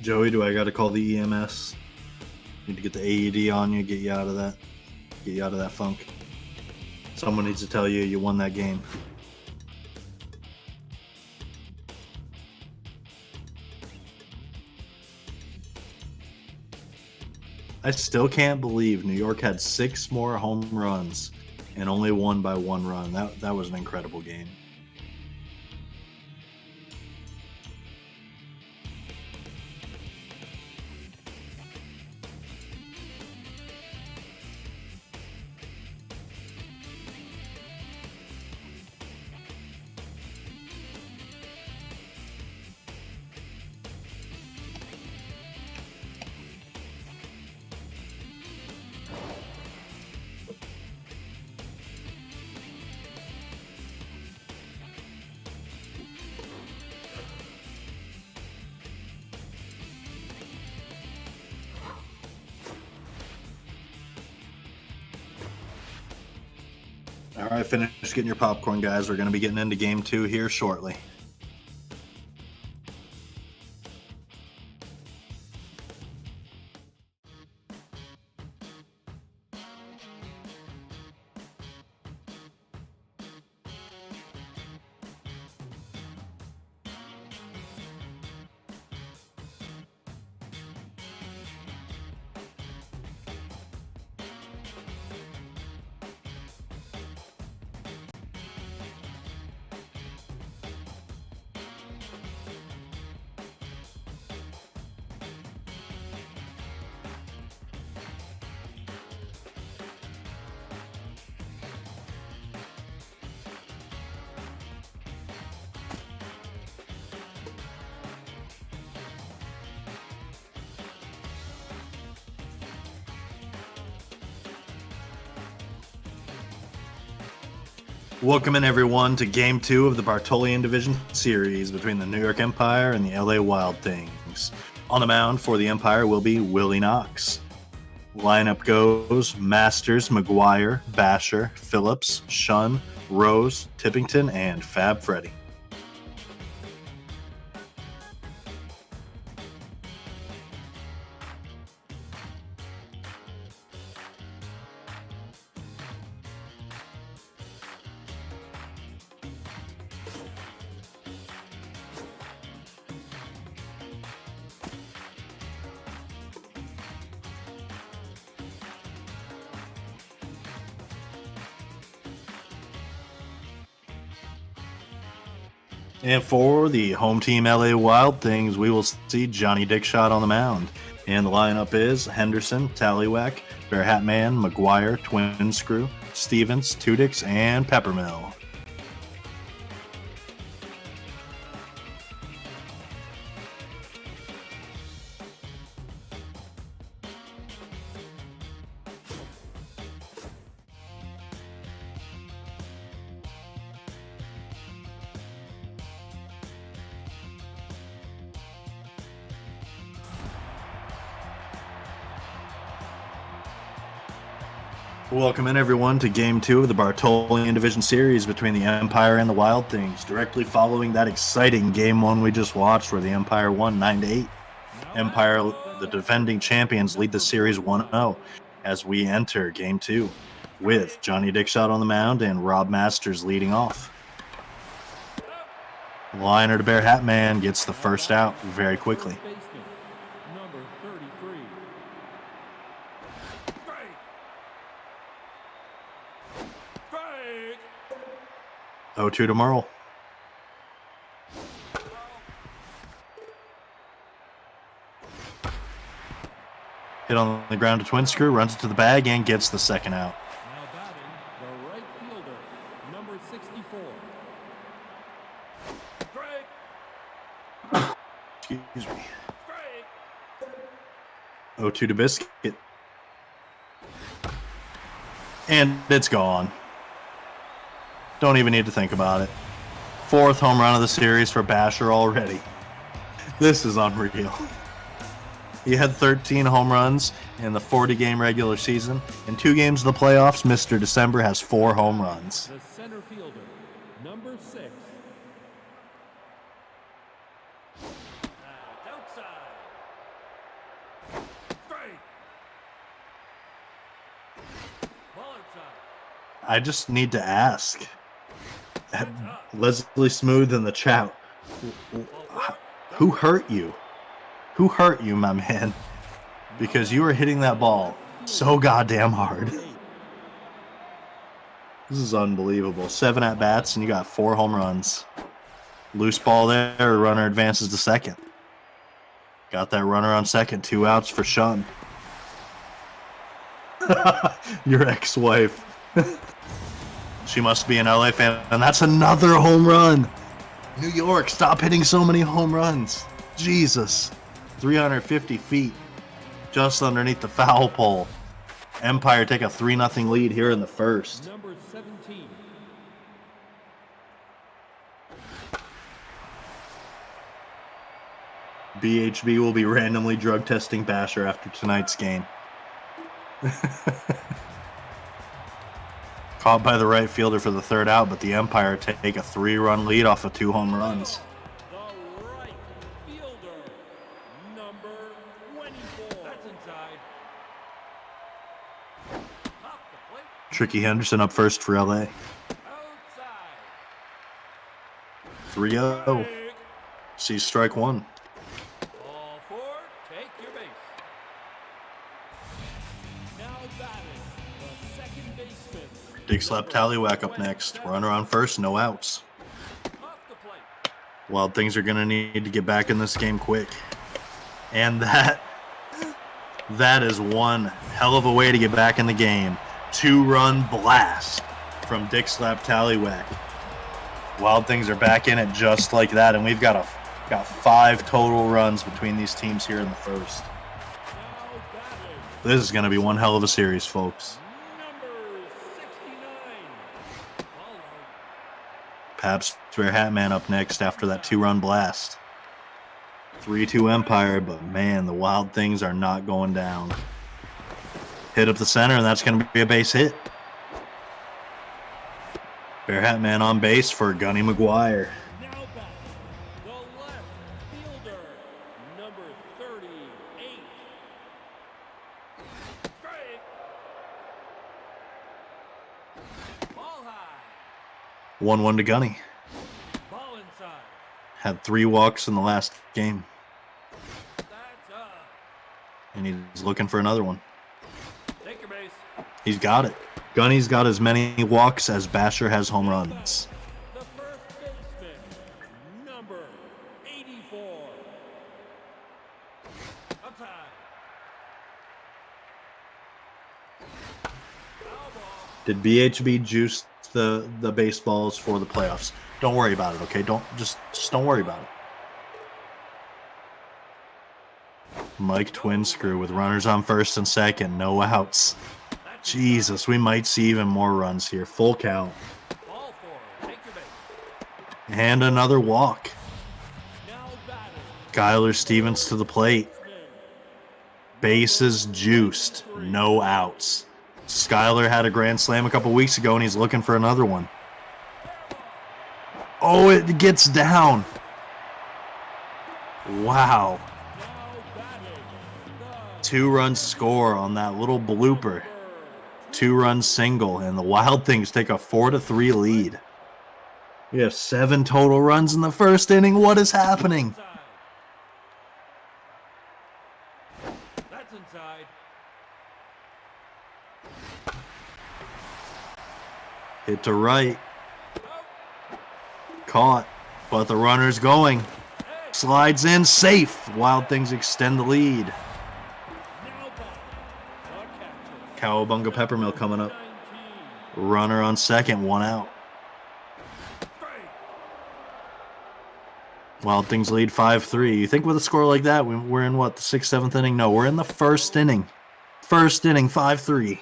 [SPEAKER 1] Joey, do I got to call the EMS? Need to get the AED on you, get you out of that funk. Someone needs to tell you you won that game. I still can't believe New York had 6 more home runs and only won by 1 run. That was an incredible game. All right, finish getting your popcorn, guys. We're going to be getting into game 2 here shortly. Welcome in, everyone, to Game 2 of the Bartolian Division Series between the New York Empire and the LA Wild Things. On the mound for the Empire will be Willie Knox. Lineup goes Masters, McGuire, Basher, Phillips, Shun, Rose, Tippington, and Fab Freddy. And for the home team LA Wild Things, we will see Johnny Dickshot on the mound. And the lineup is Henderson, Tallywhack, Bear Hat Man, McGuire, Twin Screw, Stevens, Tudix, and Peppermill. Welcome in, everyone, to Game 2 of the Bartolian Division Series between the Empire and the Wild Things, directly following that exciting Game 1 we just watched where the Empire won 9-8. Empire, the defending champions, lead the series 1-0 as we enter Game 2 with Johnny Dickshot on the mound and Rob Masters leading off. Liner to Bear Hat Man gets the first out very quickly.
[SPEAKER 2] Number 33.
[SPEAKER 1] 0-2 to Merle. Hit on the ground to Twin Screw, runs it to the bag, and gets the second out.
[SPEAKER 2] Now batting, the right fielder, number 64.
[SPEAKER 1] Excuse me. 0-2 to Biscuit. And it's gone. Don't even need to think about it. Fourth home run of the series for Basher already. This is unreal. He had 13 home runs in the 40-game regular season. In 2 games of the playoffs, Mr. December has 4 home runs.
[SPEAKER 2] The center fielder, number 6.
[SPEAKER 3] Outside. Ball inside.
[SPEAKER 1] I just need to ask. Leslie Smooth in the chat. Who hurt you? Who hurt you, my man? Because you were hitting that ball so goddamn hard. This is unbelievable. 7 at-bats, and you got 4 home runs. Loose ball there, runner advances to second. Got that runner on second, 2 outs for Shun. Your ex-wife. She must be an LA fan, and that's another home run. New York, stop hitting so many home runs. Jesus. 350 feet, just underneath the foul pole. Empire take a 3-0 lead here in the first.
[SPEAKER 2] Number 17.
[SPEAKER 1] BHB will be randomly drug testing Basher after tonight's game. Caught by the right fielder for the third out, but the Empire take a 3-run lead off of 2 home runs.
[SPEAKER 2] The right fielder, number 24. That's inside. Off the plate.
[SPEAKER 1] Tricky Henderson up first for LA.
[SPEAKER 2] Outside.
[SPEAKER 1] 3-0. Sees strike 1.
[SPEAKER 2] All 4, take your base. Now batting, the second baseman.
[SPEAKER 1] Dig slap Tallywhack up next. Runner on first, no outs.
[SPEAKER 2] Off the plate.
[SPEAKER 1] Wild Things are going to need to get back in this game quick. And that is one hell of a way to get back in the game. 2-run blast from Dick Slap Tallywhack. Wild Things are back in it just like that, and we've got 5 total runs between these teams here in the first.
[SPEAKER 2] Now batting,
[SPEAKER 1] This is going to be one hell of a series, folks.
[SPEAKER 2] number 69. Ball out.
[SPEAKER 1] Paps Bear Hat Man up next after that 2-run blast. 3-2 Empire, but man, the Wild Things are not going down. Hit up the center, and that's going to be a base hit. Bear Hat Man on base for Gunny McGuire.
[SPEAKER 2] Now batting, the left fielder, number 38. Ball high.
[SPEAKER 1] 1-1 to Gunny.
[SPEAKER 2] Ball inside.
[SPEAKER 1] Had 3 walks in the last game,
[SPEAKER 2] That's up.
[SPEAKER 1] and he's looking for another one.
[SPEAKER 2] Take your base.
[SPEAKER 1] He's got it. Gunny's got as many walks as Basher has home runs.
[SPEAKER 2] The first baseman, number 84. Outside. Foul ball.
[SPEAKER 1] Did BHB juice the baseballs for the playoffs? Don't worry about it, okay? Just don't worry about it. Mike Twin Screw with runners on first and second, no outs. Jesus, we might see even more runs here. Full count.
[SPEAKER 2] Ball 4. Take your base.
[SPEAKER 1] And another walk.
[SPEAKER 2] Now batting.
[SPEAKER 1] Skylar Stevens to the plate. Bases juiced, no outs. Skyler had a grand slam a couple weeks ago, and he's looking for another one. Oh, it gets down. Wow. 2-run score on that little blooper. 2-run single, and the Wild Things take a 4-3 lead. We have 7 total runs in the first inning. What is happening?
[SPEAKER 2] That's inside.
[SPEAKER 1] Hit to right. Caught, but the runner's going. Slides in, safe. Wild Things extend the lead.
[SPEAKER 2] Now back. The catcher.
[SPEAKER 1] Cowabunga Peppermill coming up. Runner on second, 1 out. Wild Things lead 5-3. You think with a score like that, we're in what, the 6th, 7th inning? No, we're in the first inning. First inning, 5-3.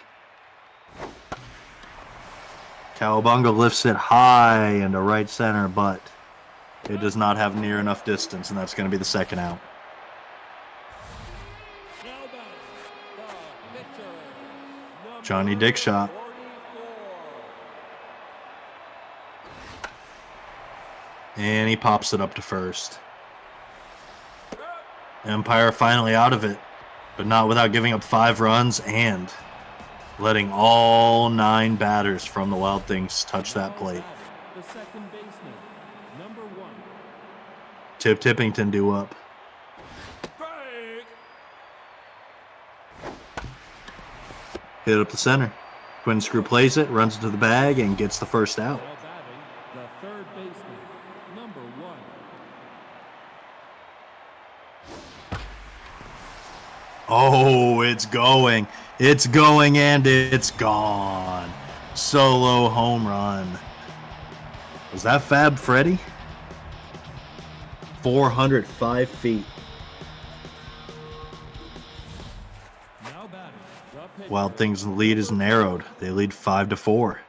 [SPEAKER 1] Cowabunga lifts it high into right center, but it does not have near enough distance, and that's going to be the second out.
[SPEAKER 2] Now back. The pitcher. Number
[SPEAKER 1] Johnny Dickshot.
[SPEAKER 2] 44.
[SPEAKER 1] And he pops it up to first. Empire finally out of it, but not without giving up 5 runs and letting all 9 batters from the Wild Things touch that plate.
[SPEAKER 2] The second baseman. Number 1.
[SPEAKER 1] Tip Tippington due up. Hit up the center. Twin Screw plays it, runs into the bag, and gets the first out.
[SPEAKER 2] Now batting, the third baseman. Number 1.
[SPEAKER 1] Oh, it's going. It's going, and it's gone. Solo home run. Was that Fab Freddy? 405 feet.
[SPEAKER 2] Now batting, the pitcher.
[SPEAKER 1] Wild Things' lead is narrowed. They lead 5-4.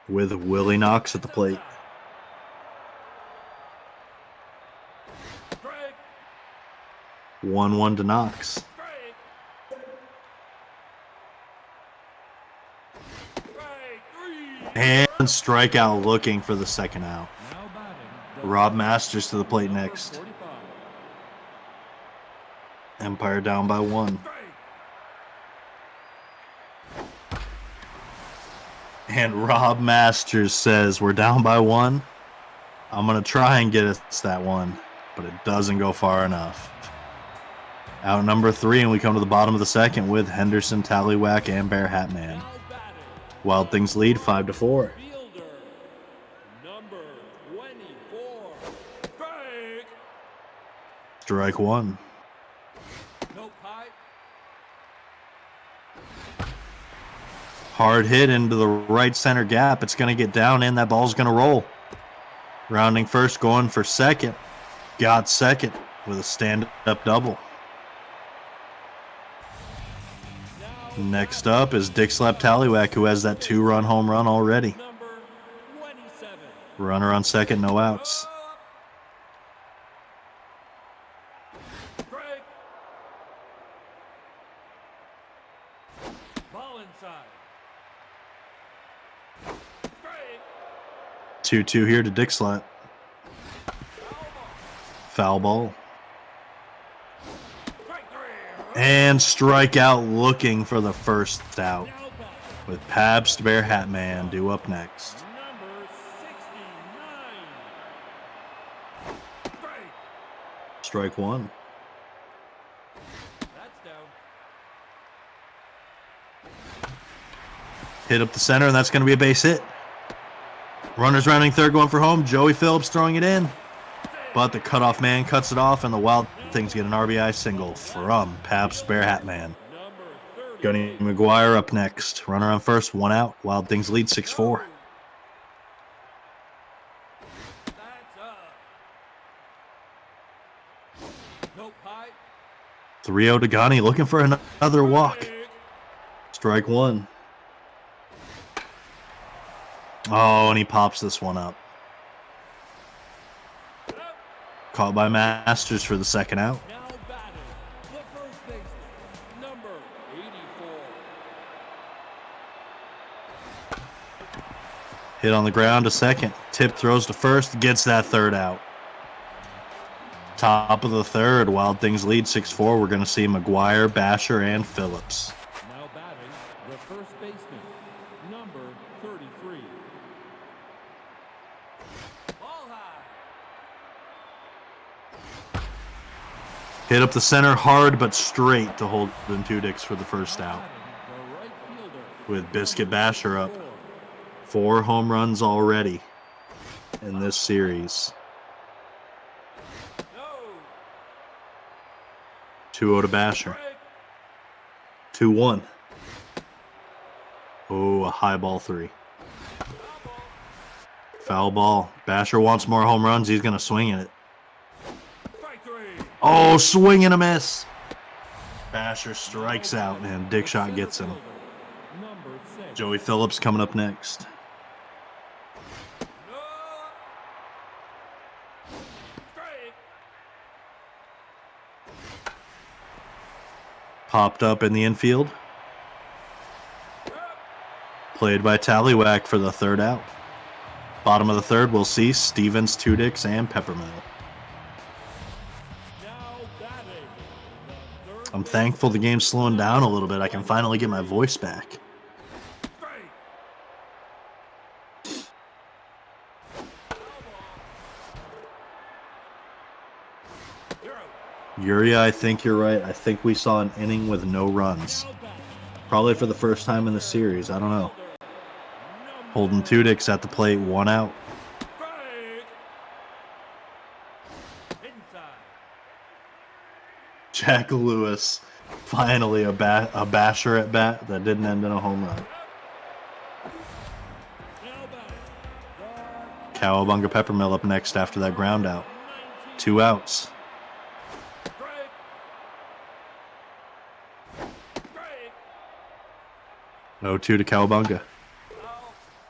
[SPEAKER 1] With Willie Knox at the plate. 1-1 to Knox. And strikeout looking for the second out.
[SPEAKER 2] Now batting, the
[SPEAKER 1] Rob Masters to the plate
[SPEAKER 2] number
[SPEAKER 1] next.
[SPEAKER 2] 45.
[SPEAKER 1] Empire down by 1. And Rob Masters says, we're down by 1. I'm going to try and get us that one, but it doesn't go far enough. Out number 3, and we come to the bottom of the second with Henderson, Tallywhack, and Bear Hat Man.
[SPEAKER 2] Now batting,
[SPEAKER 1] Wild Things lead 5-4.
[SPEAKER 2] fielder. Number 24.
[SPEAKER 1] Strike 1.
[SPEAKER 2] No pipe.
[SPEAKER 1] Hard hit into the right center gap. It's going to get down in. That ball's going to roll. Rounding first, going for second. Got second with a stand-up double. Next up is Dick Slap Tallywhack, who has that 2-run home run already.
[SPEAKER 2] Number 27.
[SPEAKER 1] Runner on second, no outs.
[SPEAKER 2] Break. Ball inside. Break.
[SPEAKER 1] 2-2 here to Dick Slap. Foul ball.
[SPEAKER 2] Strike 3.
[SPEAKER 1] And strikeout looking for the first out.
[SPEAKER 2] Now batting,
[SPEAKER 1] With Pabst Bear Hat Man due up next.
[SPEAKER 2] number 69. Break.
[SPEAKER 1] Strike 1.
[SPEAKER 2] That's down.
[SPEAKER 1] Hit up the center, and that's going to be a base hit. Runners rounding third, going for home. Joey Phillips throwing it in. But the cutoff man cuts it off, and the Wild Things get an RBI single from Pabst Bear Hat Man.
[SPEAKER 2] Number 30.
[SPEAKER 1] Gunny McGuire up next. Runner on first, 1 out. Wild Things lead 6-4.
[SPEAKER 2] That's up. No pipe.
[SPEAKER 1] 3-0 to Gunny, looking for another walk. Strike 1. Oh, and he pops this one up. Caught by Masters for the second out.
[SPEAKER 2] Now batting, the first baseman, number 84.
[SPEAKER 1] Hit on the ground to second. Tip throws to first. Gets that third out. Top of the third. Wild Things lead 6-4. We're going to see McGuire, Basher, and Phillips.
[SPEAKER 2] Now batting, the first baseman, number 33. Ball high.
[SPEAKER 1] Hit up the center hard but straight to Holden Tudix for the first out.
[SPEAKER 2] The right fielder,
[SPEAKER 1] With Biscuit Basher up. 4 home runs already in this series.
[SPEAKER 3] No.
[SPEAKER 1] 2-0 to Basher.
[SPEAKER 3] Strike.
[SPEAKER 1] 2-1. Oh, a high ball 3. Foul ball. Basher wants more home runs. He's going to swing at it.
[SPEAKER 3] Strike 3.
[SPEAKER 1] Oh, swing and a miss. Basher strikes out, and Dick Shot gets him.
[SPEAKER 2] number 6.
[SPEAKER 1] Joey Phillips coming up next.
[SPEAKER 3] No. Strike.
[SPEAKER 1] Popped up in the infield. Played by Tallywhack for the third out. Bottom of the third, we'll see Stevens, Tudix, and Peppermill.
[SPEAKER 2] Now batting, the third
[SPEAKER 1] I'm thankful the game's slowing down a little bit. I can finally get my voice back.
[SPEAKER 3] Strike. You're out.
[SPEAKER 1] Uri, I think you're right. I think we saw an inning with no runs.
[SPEAKER 2] now batting,
[SPEAKER 1] Probably for the first time in the series. I don't know.
[SPEAKER 2] number
[SPEAKER 1] Holden Tudix at the plate, 1 out.
[SPEAKER 3] Strike. Inside.
[SPEAKER 1] Jack Lewis, finally a Basher at bat that didn't end in a home run.
[SPEAKER 2] now batting,
[SPEAKER 1] Cowabunga Peppermill up next after that ground out. 2 outs.
[SPEAKER 3] Strike. Strike.
[SPEAKER 1] 0-2 to Cowabunga.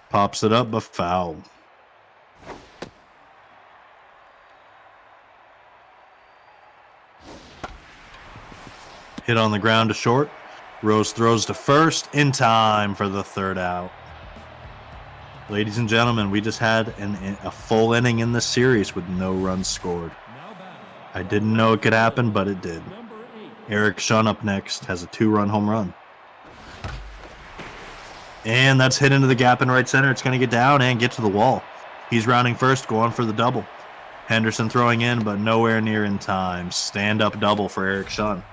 [SPEAKER 1] Pops it up, but foul. Hit on the ground to short. Rose throws to first in time for the third out. Ladies and gentlemen, we just had a full inning in this series with no runs scored.
[SPEAKER 2] now batting,
[SPEAKER 1] I didn't know it could happen, but it did.
[SPEAKER 2] number 8.
[SPEAKER 1] Eric Shun up next has a 2-run home run. And that's hit into the gap in right center. It's going to get down and get to the wall. He's rounding first, going for the double. Henderson throwing in, but nowhere near in time. Stand-up double for Eric Shun.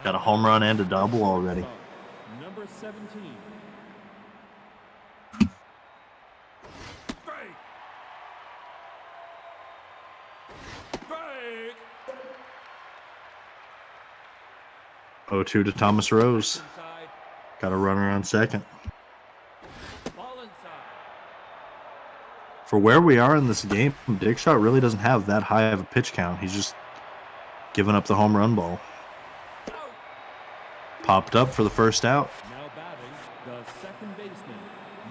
[SPEAKER 1] Got a home run and a double already.
[SPEAKER 2] Number 17.
[SPEAKER 3] Strike. Strike.
[SPEAKER 1] 0-2 to Thomas Rose.
[SPEAKER 3] Inside.
[SPEAKER 1] Got a runner on second.
[SPEAKER 3] Ball inside.
[SPEAKER 1] For where we are in this game, Dick Shot really doesn't have that high of a pitch count. He's just giving up the home run ball.
[SPEAKER 3] Out.
[SPEAKER 1] Popped up for the first out.
[SPEAKER 2] Now batting, the second baseman,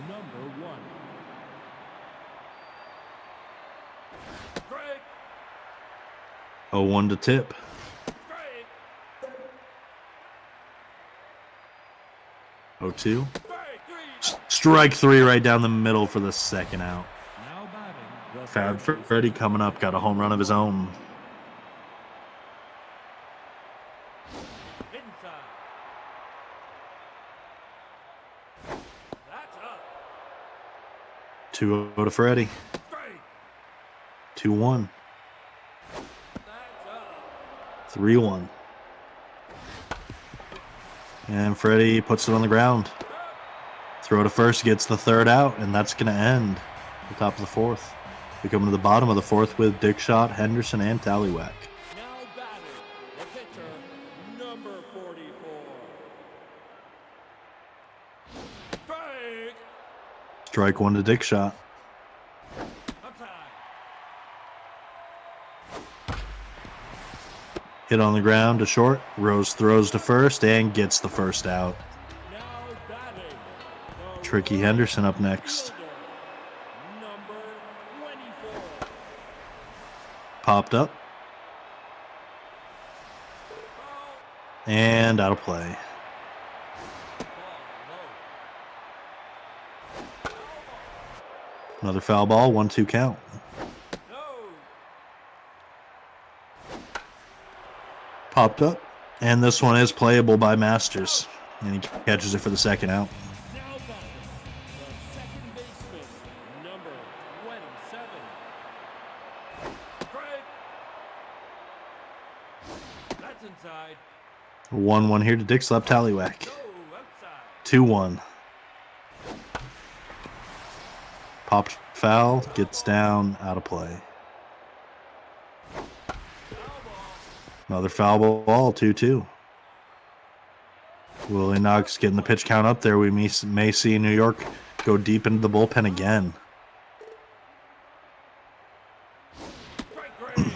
[SPEAKER 2] number 1.
[SPEAKER 3] Strike.
[SPEAKER 1] 0-1 to Tip.
[SPEAKER 3] Strike.
[SPEAKER 1] 0-2.
[SPEAKER 3] Strike 3.
[SPEAKER 1] Strike 3 right down the middle for the second out.
[SPEAKER 2] Now batting, the
[SPEAKER 1] Fab
[SPEAKER 2] third baseman,
[SPEAKER 1] Freddy coming up, got a home run of his own.
[SPEAKER 3] Inside. That's up.
[SPEAKER 1] 2-0 to Freddy.
[SPEAKER 3] Strike.
[SPEAKER 1] 2-1.
[SPEAKER 3] That's up.
[SPEAKER 1] 3-1. And Freddie puts it on the ground. Throw to first, gets the third out, and that's going to end the top of the fourth. We come to the bottom of the fourth with Dick Shot, Henderson, and Tallywhack.
[SPEAKER 2] now batting, the pitcher, number 44.
[SPEAKER 3] Strike.
[SPEAKER 1] Strike 1 to Dick Shot.
[SPEAKER 3] Outside.
[SPEAKER 1] Hit on the ground to short. Rose throws to first and gets the first out.
[SPEAKER 2] Now batting, the
[SPEAKER 1] Tricky
[SPEAKER 2] right
[SPEAKER 1] Henderson up next.
[SPEAKER 2] fielder, number 24.
[SPEAKER 1] Popped up and out of play.
[SPEAKER 3] Ball low.
[SPEAKER 1] Another foul ball, 1-2 count.
[SPEAKER 3] No.
[SPEAKER 1] Popped up. And this one is playable by Masters. And he catches it for the second out.
[SPEAKER 2] Now batting, the second baseman, number 27.
[SPEAKER 3] Strike. That's inside.
[SPEAKER 1] 1-1 here to Dick Slap Tallywhack.
[SPEAKER 3] No, outside.
[SPEAKER 1] 2-1. Popped foul, gets down, out of play. Another foul ball, 2-2. Willie Knox getting the pitch count up there. We may see New York go deep into the bullpen again.
[SPEAKER 3] Strike three.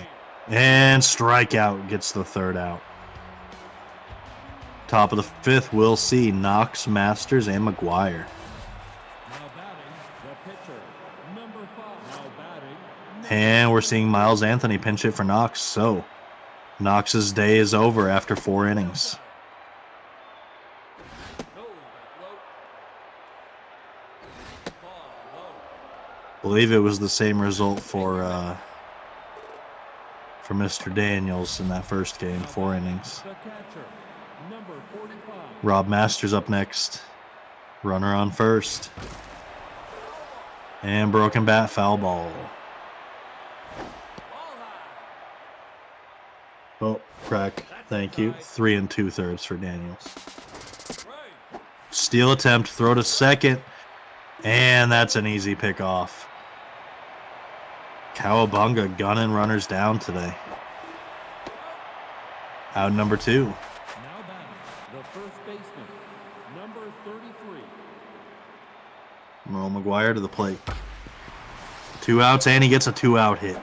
[SPEAKER 1] And strikeout gets the third out. Top of the fifth, we'll see Knox, Masters, and McGuire.
[SPEAKER 2] Now batting, the pitcher, number 5. Now batting,
[SPEAKER 1] And we're seeing Miles Anthony pinch hit for Knox. So Knox's day is over after 4 innings.
[SPEAKER 3] No, back low. Ball low.
[SPEAKER 1] I believe it was the same result for Mr. Daniels in that first game, 4 innings.
[SPEAKER 2] the catcher, number 45.
[SPEAKER 1] Rob Masters up next. Runner on first. And broken bat, foul ball.
[SPEAKER 3] Ball high.
[SPEAKER 1] Oh, crack. Thank you. 3 2/3 for Daniels.
[SPEAKER 3] Right.
[SPEAKER 1] Steal attempt, throw to second. And that's an easy pick off. Cowabunga gunning runners down today. Out number 2.
[SPEAKER 2] Now batting, the first baseman, number 33.
[SPEAKER 1] Merle McGuire to the plate. 2 outs, and he gets a 2-out hit.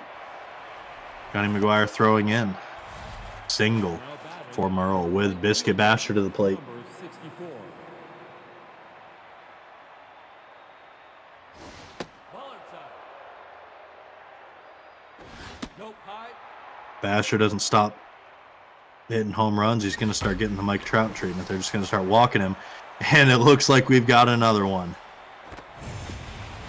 [SPEAKER 1] Johnny McGuire throwing in. Single
[SPEAKER 2] Now batting,
[SPEAKER 1] for Merle with Biscuit Basher to the plate.
[SPEAKER 2] number 64.
[SPEAKER 3] Ball inside. Nope, high.
[SPEAKER 1] Basher doesn't stop hitting home runs. He's going to start getting the Mike Trout treatment. They're just going to start walking him. And it looks like we've got another one.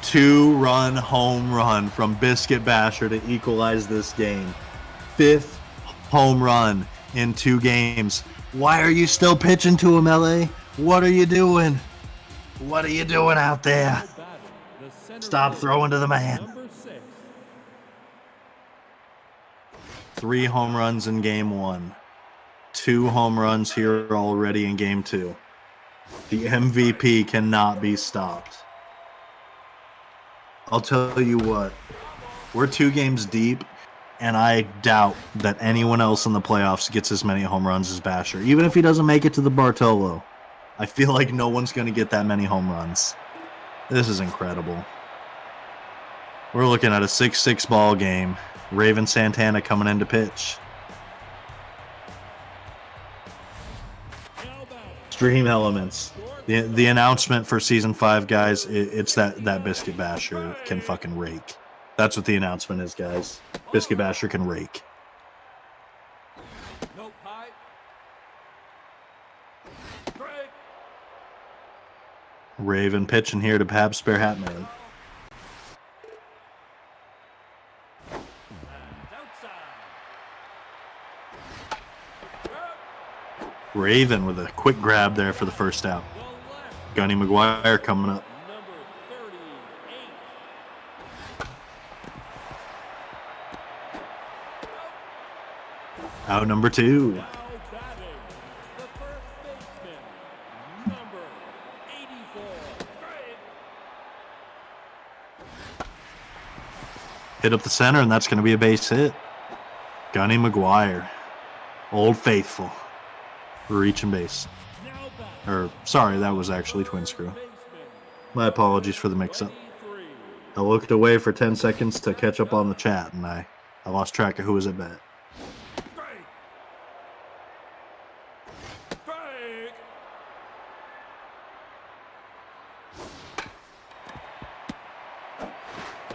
[SPEAKER 1] 2-run home run from Biscuit Basher to equalize this game. 5th home run in 2 games. Why are you still pitching to him, LA? What are you doing? What are you doing out there?
[SPEAKER 2] Now batting, the center
[SPEAKER 1] Stop
[SPEAKER 2] fielder,
[SPEAKER 1] throwing to the man.
[SPEAKER 2] number 6.
[SPEAKER 1] 3 home runs in game 1. 2 home runs here already in game 2. The MVP cannot be stopped. I'll tell you what, we're 2 games deep, and I doubt that anyone else in the playoffs gets as many home runs as Basher. Even if he doesn't make it to the Bartolo, I feel like no one's going to get that many home runs. This is incredible. We're looking at a 6-6 ball game. Raven Santana coming in to pitch.
[SPEAKER 2] Now batting,
[SPEAKER 1] Stream elements. The announcement for season 5, guys, it's that Biscuit Basher can fucking rake. That's what the announcement is, guys. Biscuit Basher can rake.
[SPEAKER 3] Nope, high. Strike.
[SPEAKER 1] Raven pitching here to Pab Spare Hat Man.
[SPEAKER 3] That's outside.
[SPEAKER 1] Raven with a quick grab there for the first out.
[SPEAKER 3] The left.
[SPEAKER 1] Gunny McGuire coming up.
[SPEAKER 2] number 38.
[SPEAKER 1] Out number 2.
[SPEAKER 2] Now batting, the first baseman, number 84.
[SPEAKER 3] Strike.
[SPEAKER 1] Hit up the center, and that's going to be a base hit. Gunny McGuire. Old Faithful. Reaching base.
[SPEAKER 2] Now batting,
[SPEAKER 1] Or, sorry, that was actually Twin Screw.
[SPEAKER 2] baseman,
[SPEAKER 1] My apologies for the mix-up.
[SPEAKER 2] 23.
[SPEAKER 1] I looked away for 10 seconds to catch up on the chat, and I lost track of who was at bat.
[SPEAKER 3] Strike. Strike.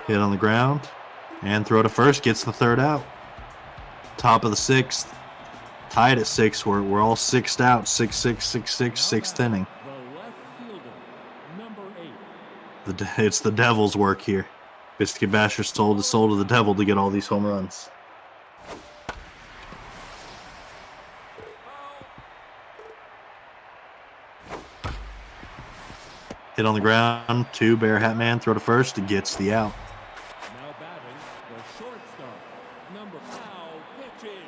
[SPEAKER 1] Hit on the ground, and throw to first, gets the 3rd out. Top of the 6th, tied at 6. We're all 6'd out, 6-6, 6-6, 6th inning.
[SPEAKER 2] The left fielder, number 8.
[SPEAKER 1] It's the Devil's work here. Biscuit Basher sold his soul to the devil to get all these home runs. Hit on the ground, 2, Bear Hat Man, throw to first, gets the out.
[SPEAKER 2] Now batting, the shortstop, number now pitching.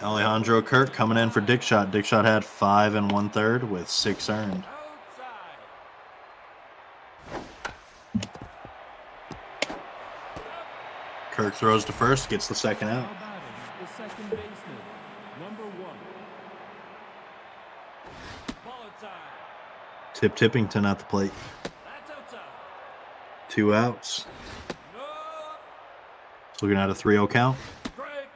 [SPEAKER 1] Alejandro Kirk coming in for Dick Shot. Dick Shot had 5 1/3 with 6 earned.
[SPEAKER 3] Outside.
[SPEAKER 1] Kirk throws to first, gets the second
[SPEAKER 2] Now
[SPEAKER 1] out.
[SPEAKER 2] batting, the second baseman, number 1.
[SPEAKER 3] Ball inside.
[SPEAKER 1] Tip Tippington at the plate.
[SPEAKER 3] That's outside.
[SPEAKER 1] 2 outs.
[SPEAKER 3] No.
[SPEAKER 1] Looking at a 3-0 count.
[SPEAKER 3] Strike.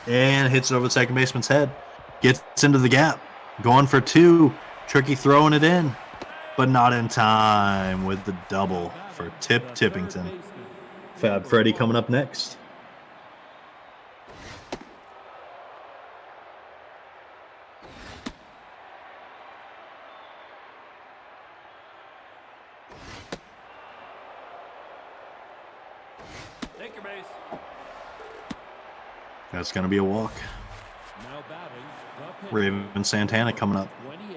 [SPEAKER 1] And hits it over the second baseman's head. Gets into the gap. Going for 2. Tricky throwing it in. But not in time with the double for Tip Tippington. Fab Freddy coming up next.
[SPEAKER 3] Take your base.
[SPEAKER 1] That's going to be a walk.
[SPEAKER 2] Now batting, the pitcher,
[SPEAKER 1] Raven Santana coming up.
[SPEAKER 2] 28.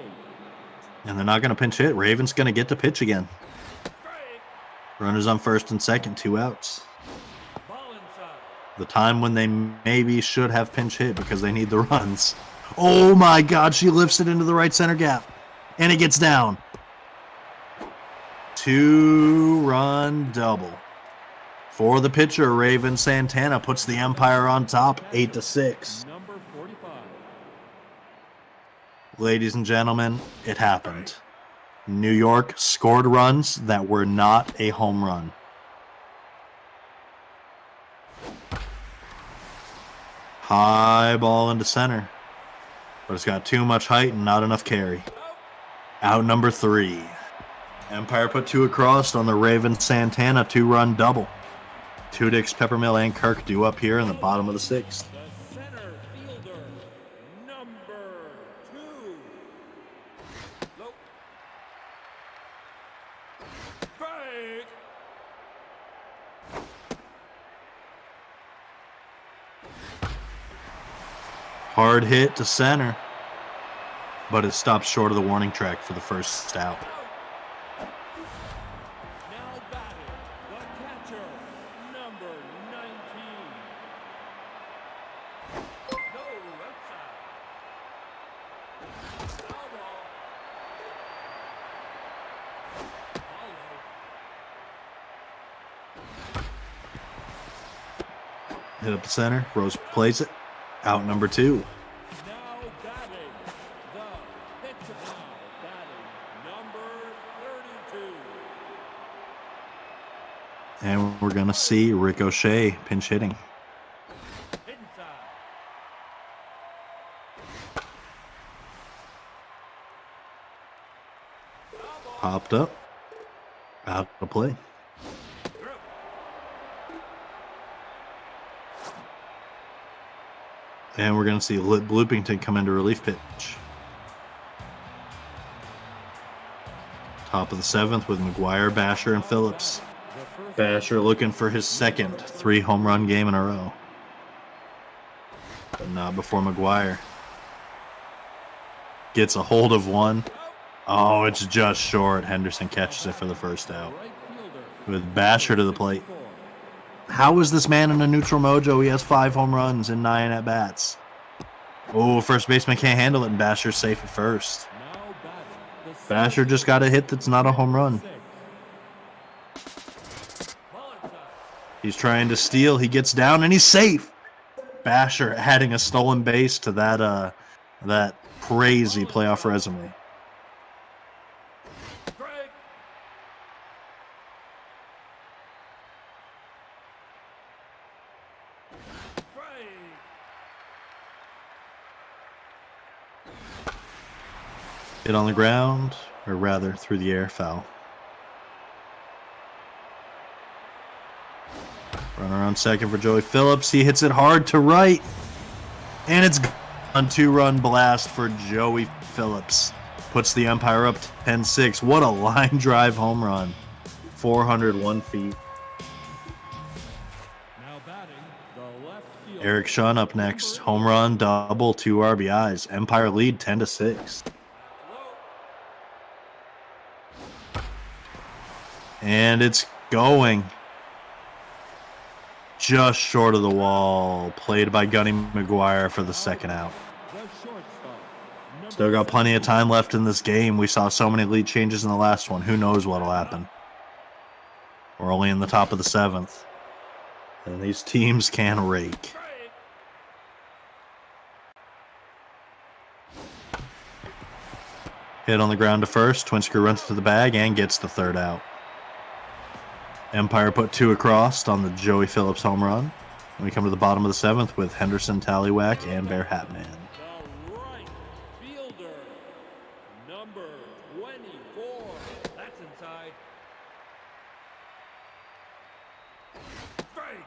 [SPEAKER 1] And they're not going to pinch hit. Raven's going to get to pitch again.
[SPEAKER 3] Strike.
[SPEAKER 1] Runners on first and second, 2 outs.
[SPEAKER 3] Ball inside.
[SPEAKER 1] The time when they maybe should have pinch hit because they need the runs. Oh my God, she lifts it into the right center gap. And it gets down. 2-run double. For the pitcher, Raven Santana puts the Empire on top, 8-6.
[SPEAKER 2] Number 45.
[SPEAKER 1] Ladies and gentlemen, it happened. New York scored runs that were not a home run. High ball into center. But it's got too much height and not enough carry. Out number 3. Empire put 2 across on the Raven Santana 2-run double. Tudix, Peppermill, and Kirk due up here in the bottom of the 6th.
[SPEAKER 2] The center fielder, number 2.
[SPEAKER 3] Low. Strike.
[SPEAKER 1] Hard hit to center. But it stops short of the warning track for the first out.
[SPEAKER 2] Now batting, the catcher, number 19.
[SPEAKER 3] No. Outside. Foul ball. Follow.
[SPEAKER 1] Hit up the center. Rose plays it. Out number 2.
[SPEAKER 2] Now batting, the pitcher. Now batting, number 32.
[SPEAKER 1] And we're going to see Ricochet pinch hitting.
[SPEAKER 3] Inside. Foul ball.
[SPEAKER 1] Popped up. Out to play.
[SPEAKER 3] Through.
[SPEAKER 1] And we're going to see Bloopington come into relief pitch. Top of the 7th with McGuire, Basher, and Phillips.
[SPEAKER 2] The first
[SPEAKER 1] Basher looking for his second 3-home run game in a row. But not before McGuire. Gets a hold of one. Oh, it's just short. Henderson catches it for the first out.
[SPEAKER 2] right fielder,
[SPEAKER 1] With Basher to the plate.
[SPEAKER 2] 4.
[SPEAKER 1] How is this man in a neutral mojo? He has 5 home runs and 9 at-bats. Oh, first baseman can't handle it, and Basher's safe at first.
[SPEAKER 2] Now batting, the
[SPEAKER 1] Basher just got a hit that's not a home run.
[SPEAKER 2] 6.
[SPEAKER 3] Ball inside.
[SPEAKER 1] He's trying to steal. He gets down, and he's safe. Basher adding a stolen base to that crazy playoff resume.
[SPEAKER 3] Strike. Strike.
[SPEAKER 1] Hit on the ground, or rather through the air, foul. Runner on second for Joey Phillips. He hits it hard to right. And it's on 2-run blast for Joey Phillips. puts the Empire up 10-6. What a line drive home run. 401 feet.
[SPEAKER 2] Now batting, the left fielder.
[SPEAKER 1] Eric Shun up next. Home run, double, 2 RBIs. Empire lead 10-6. And it's going. Just short of the wall. Played by Gunny McGuire for the second out.
[SPEAKER 2] The shortstop.
[SPEAKER 1] Still got plenty of time left in this game. We saw so many lead changes in the last one. Who knows what'll happen? We're only in the top of the 7th. And these teams can rake. Hit on the ground to first. Twin screw runs to the bag and gets the third out. Empire put 2 across on the Joey Phillips home run. And we come to the bottom of the 7th with Henderson, Tallywhack, and Bear Hatman.
[SPEAKER 2] The right fielder. Number 24.
[SPEAKER 3] That's inside. Strike.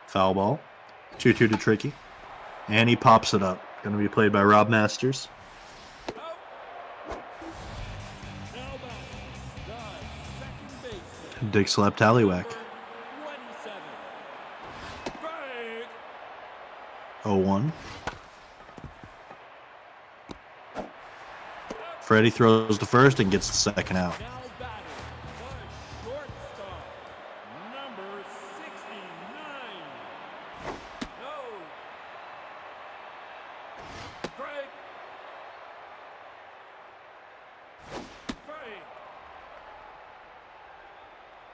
[SPEAKER 1] Foul ball. 2-2 to Tricky. And he pops it up. Going to be played by Rob Masters.
[SPEAKER 2] Now batting, the second baseman.
[SPEAKER 1] Dick Slap Tallywhack.
[SPEAKER 2] 27.
[SPEAKER 3] Strike.
[SPEAKER 1] 0-1. Freddie throws to first and gets the second out.
[SPEAKER 2] Now batting, the shortstop. Number 69.
[SPEAKER 3] No. Strike. Strike.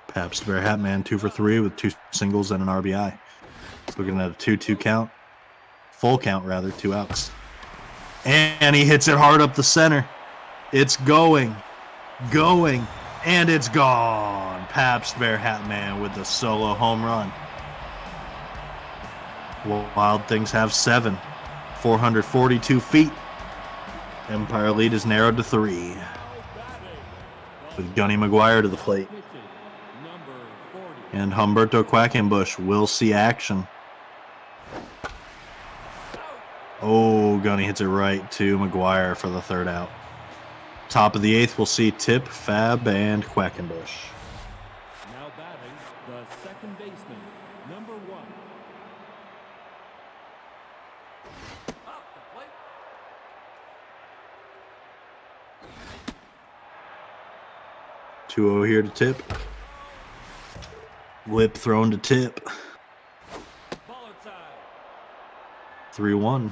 [SPEAKER 1] Pabst Bear Hatman 2 for 3 with 2 singles and an RBI. Looking at a 2-2 count. Full count, rather. 2 outs. And he hits it hard up the center. It's going. And it's gone. Pabst Bear Hatman with the solo home run. Wild Things have 7. 442 feet. Empire lead is narrowed to 3.
[SPEAKER 2] Now batting,
[SPEAKER 1] With Gunny McGuire to the plate.
[SPEAKER 2] pitching. Number 40.
[SPEAKER 1] And Humberto Quackenbush will see action. Oh, Gunny hits it right to McGuire for the third out. Top of the 8th, we'll see Tip, Fab, and Quackenbush.
[SPEAKER 2] Now batting, the second baseman. Number 1.
[SPEAKER 3] Up the plate.
[SPEAKER 1] 2-0 here to Tip. Whip thrown to Tip.
[SPEAKER 3] Ball outside.
[SPEAKER 1] 3-1.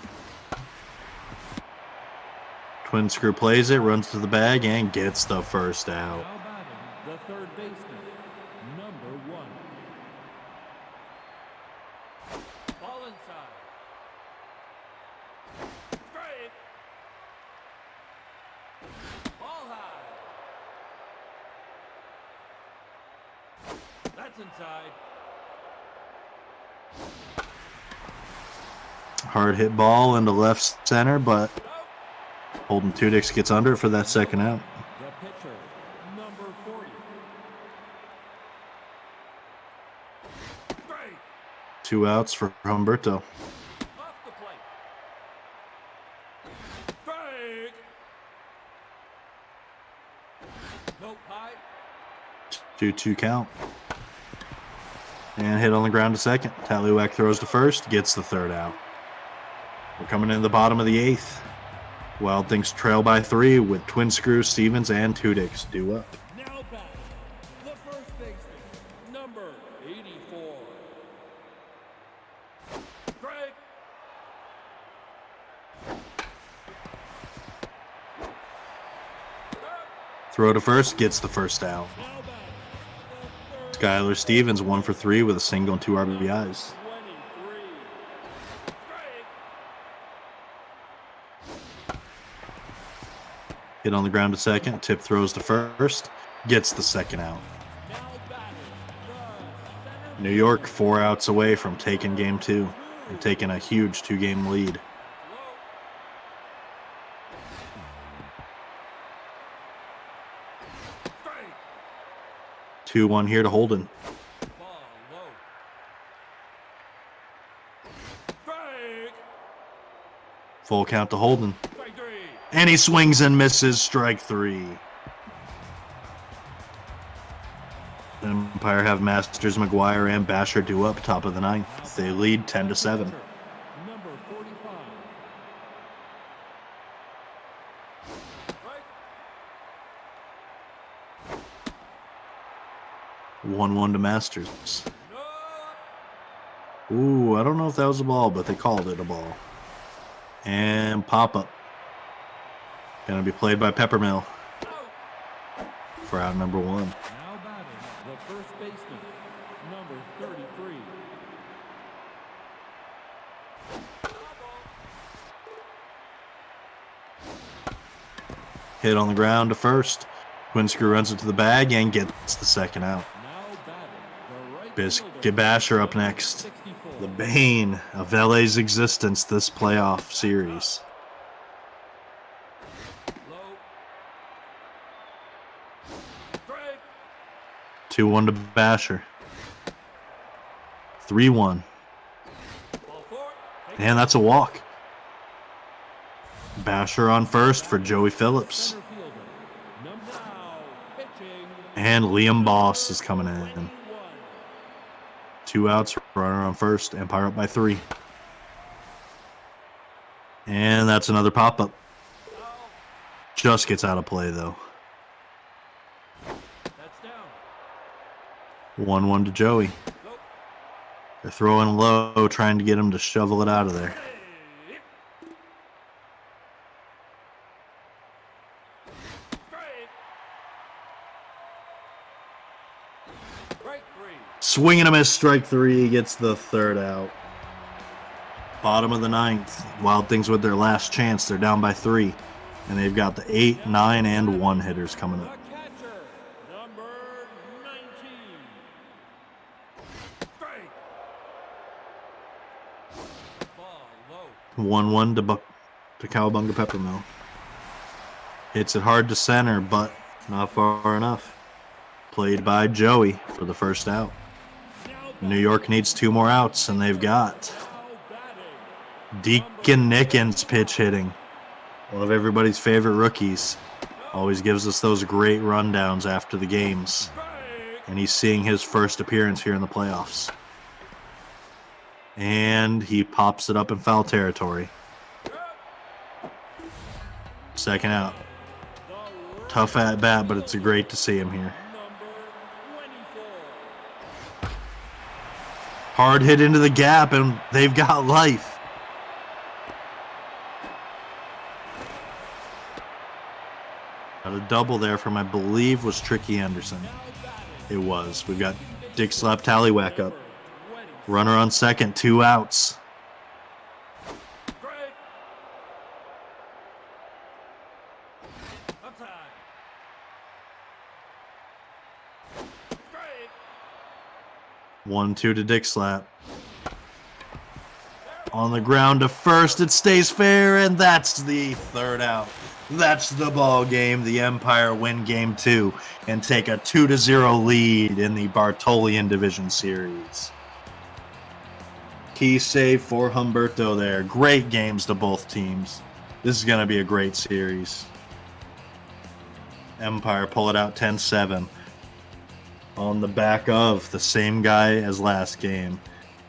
[SPEAKER 1] Twin screw plays it, runs to the bag, and gets the first out.
[SPEAKER 2] Now batting, the third baseman. Number 1.
[SPEAKER 3] Ball inside. Strike. Ball high. That's inside.
[SPEAKER 1] Hard hit ball into left center, but Holden Tudix gets under it for that second out.
[SPEAKER 2] The pitcher. Number 40.
[SPEAKER 3] Strike.
[SPEAKER 1] 2 outs for Humberto.
[SPEAKER 3] Off the plate. Strike. Nope, high.
[SPEAKER 1] 2-2 count. And hit on the ground to second. Tallywhack throws to first, gets the third out. We're coming in the bottom of the 8th. Wild Things trail by 3 with Twin Screw, Stevens, and Tudix due up.
[SPEAKER 2] Now batting, the first baseman. Number 84.
[SPEAKER 3] Strike.
[SPEAKER 1] Throw to first, gets the first out.
[SPEAKER 2] Now batting, the third
[SPEAKER 1] Skylar Stevens 1 for 3 with a single and 2 RBIs.
[SPEAKER 2] 23.
[SPEAKER 3] Strike.
[SPEAKER 1] Hit on the ground to second. Tip throws to first, gets the second out.
[SPEAKER 2] Now batting, the center
[SPEAKER 1] New York 4 outs away from taking game 2 and taking a huge 2-game lead.
[SPEAKER 3] Strike.
[SPEAKER 1] 2-1 here to Holden.
[SPEAKER 3] Ball low. Strike.
[SPEAKER 1] Full count to Holden.
[SPEAKER 3] Strike three.
[SPEAKER 1] And he swings and misses. Strike 3. Empire have Masters, McGuire, and Basher due up top of the ninth. They lead 10-7.
[SPEAKER 2] Number 45.
[SPEAKER 1] 1-1 to Masters.
[SPEAKER 3] No.
[SPEAKER 1] Ooh, I don't know if that was a ball, but they called it a ball. And pop-up. Gonna be played by Peppermill for out number 1.
[SPEAKER 2] Now batting, the first baseman, number 33.
[SPEAKER 1] Hit on the ground to first. Quinscrew runs it to the bag and gets the second out.
[SPEAKER 2] Now batting, the right
[SPEAKER 1] Biscuit
[SPEAKER 2] fielder,
[SPEAKER 1] Basher up next.
[SPEAKER 2] 64.
[SPEAKER 1] The bane of LA's existence this playoff series.
[SPEAKER 3] Low. Strike.
[SPEAKER 1] 2-1 to Basher. 3-1.
[SPEAKER 3] Ball four.
[SPEAKER 1] And that's a walk. Basher on first for Joey Phillips.
[SPEAKER 2] Center fielder, number now pitching.
[SPEAKER 1] And Liam Boss is coming in.
[SPEAKER 3] 21.
[SPEAKER 1] 2 outs, runner on first. Empire up by 3. And that's another pop-up. Just gets out of play, though.
[SPEAKER 3] That's down.
[SPEAKER 1] 1-1 to Joey.
[SPEAKER 3] Go.
[SPEAKER 1] They're throwing low, trying to get him to shovel it out of there.
[SPEAKER 3] Hey. Strike. Strike three.
[SPEAKER 1] Swinging a miss, strike 3, gets the third out. Bottom of the ninth. Wild Things with their last chance. They're down by 3. And they've got the 8, 9, and 1 hitters coming
[SPEAKER 3] The
[SPEAKER 1] up.
[SPEAKER 3] catcher, number 19. Strike. Ball low.
[SPEAKER 1] 1-1 to Cowabunga Peppermill. Hits it hard to center, but not far enough. Played by Joey for the first out.
[SPEAKER 3] Now
[SPEAKER 1] New York needs 2 more outs, and they've got
[SPEAKER 3] batting.
[SPEAKER 1] Deacon Nickens pitch hitting. One of everybody's favorite rookies. Always gives us those great rundowns after the games.
[SPEAKER 3] Strike.
[SPEAKER 1] And he's seeing his first appearance here in the playoffs. And he pops it up in foul territory. Second out. Tough at bat, but it's great to see him here.
[SPEAKER 3] Number 24.
[SPEAKER 1] Hard hit into the gap, and they've got life. Got a double there from, I believe, was Tricky Anderson. It was. We've got Dick Slap Tallywhack up. Runner on second, 2 outs.
[SPEAKER 3] Strike. Upside. Strike.
[SPEAKER 1] 1-2 to Dick Slap. On the ground to first, it stays fair, and that's the third out. That's the ball game. The Empire win game 2 and take a 2-0 lead in the Bartolian Division Series. Key save for Humberto there. Great games to both teams. This is going to be a great series. Empire pull it out 10-7. On the back of the same guy as last game,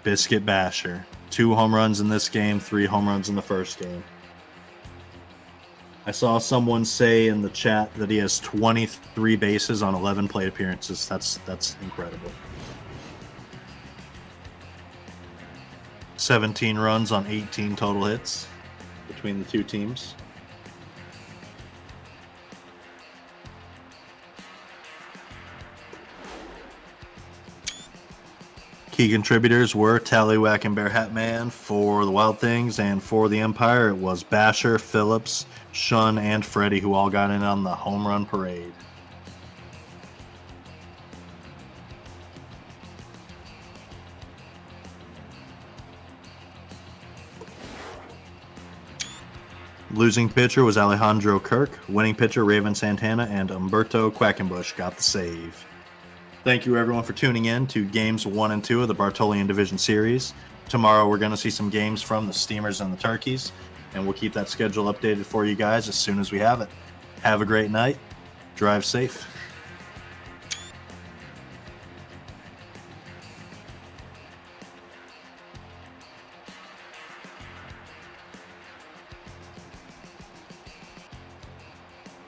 [SPEAKER 1] Biscuit Basher. 2 home runs in this game, 3 home runs in the first game. I saw someone say in the chat that he has 23 bases on 11 plate appearances. That's incredible. 17 runs on 18 total hits between the two teams. Key contributors were Tallywhack and Bear Hat Man for the Wild Things, and for the Empire it was Basher, Phillips, Shun, and Freddie, who all got in on the home run parade. Losing pitcher was Alejandro Kirk. Winning pitcher Raven Santana and Humberto Quackenbush got the save. Thank you, everyone, for tuning in to Games 1 and 2 of the Bartolian Division Series. Tomorrow, we're going to see some games from the Steamers and the Turkeys, and we'll keep that schedule updated for you guys as soon as we have it. Have a great night. Drive safe.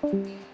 [SPEAKER 4] Thank you.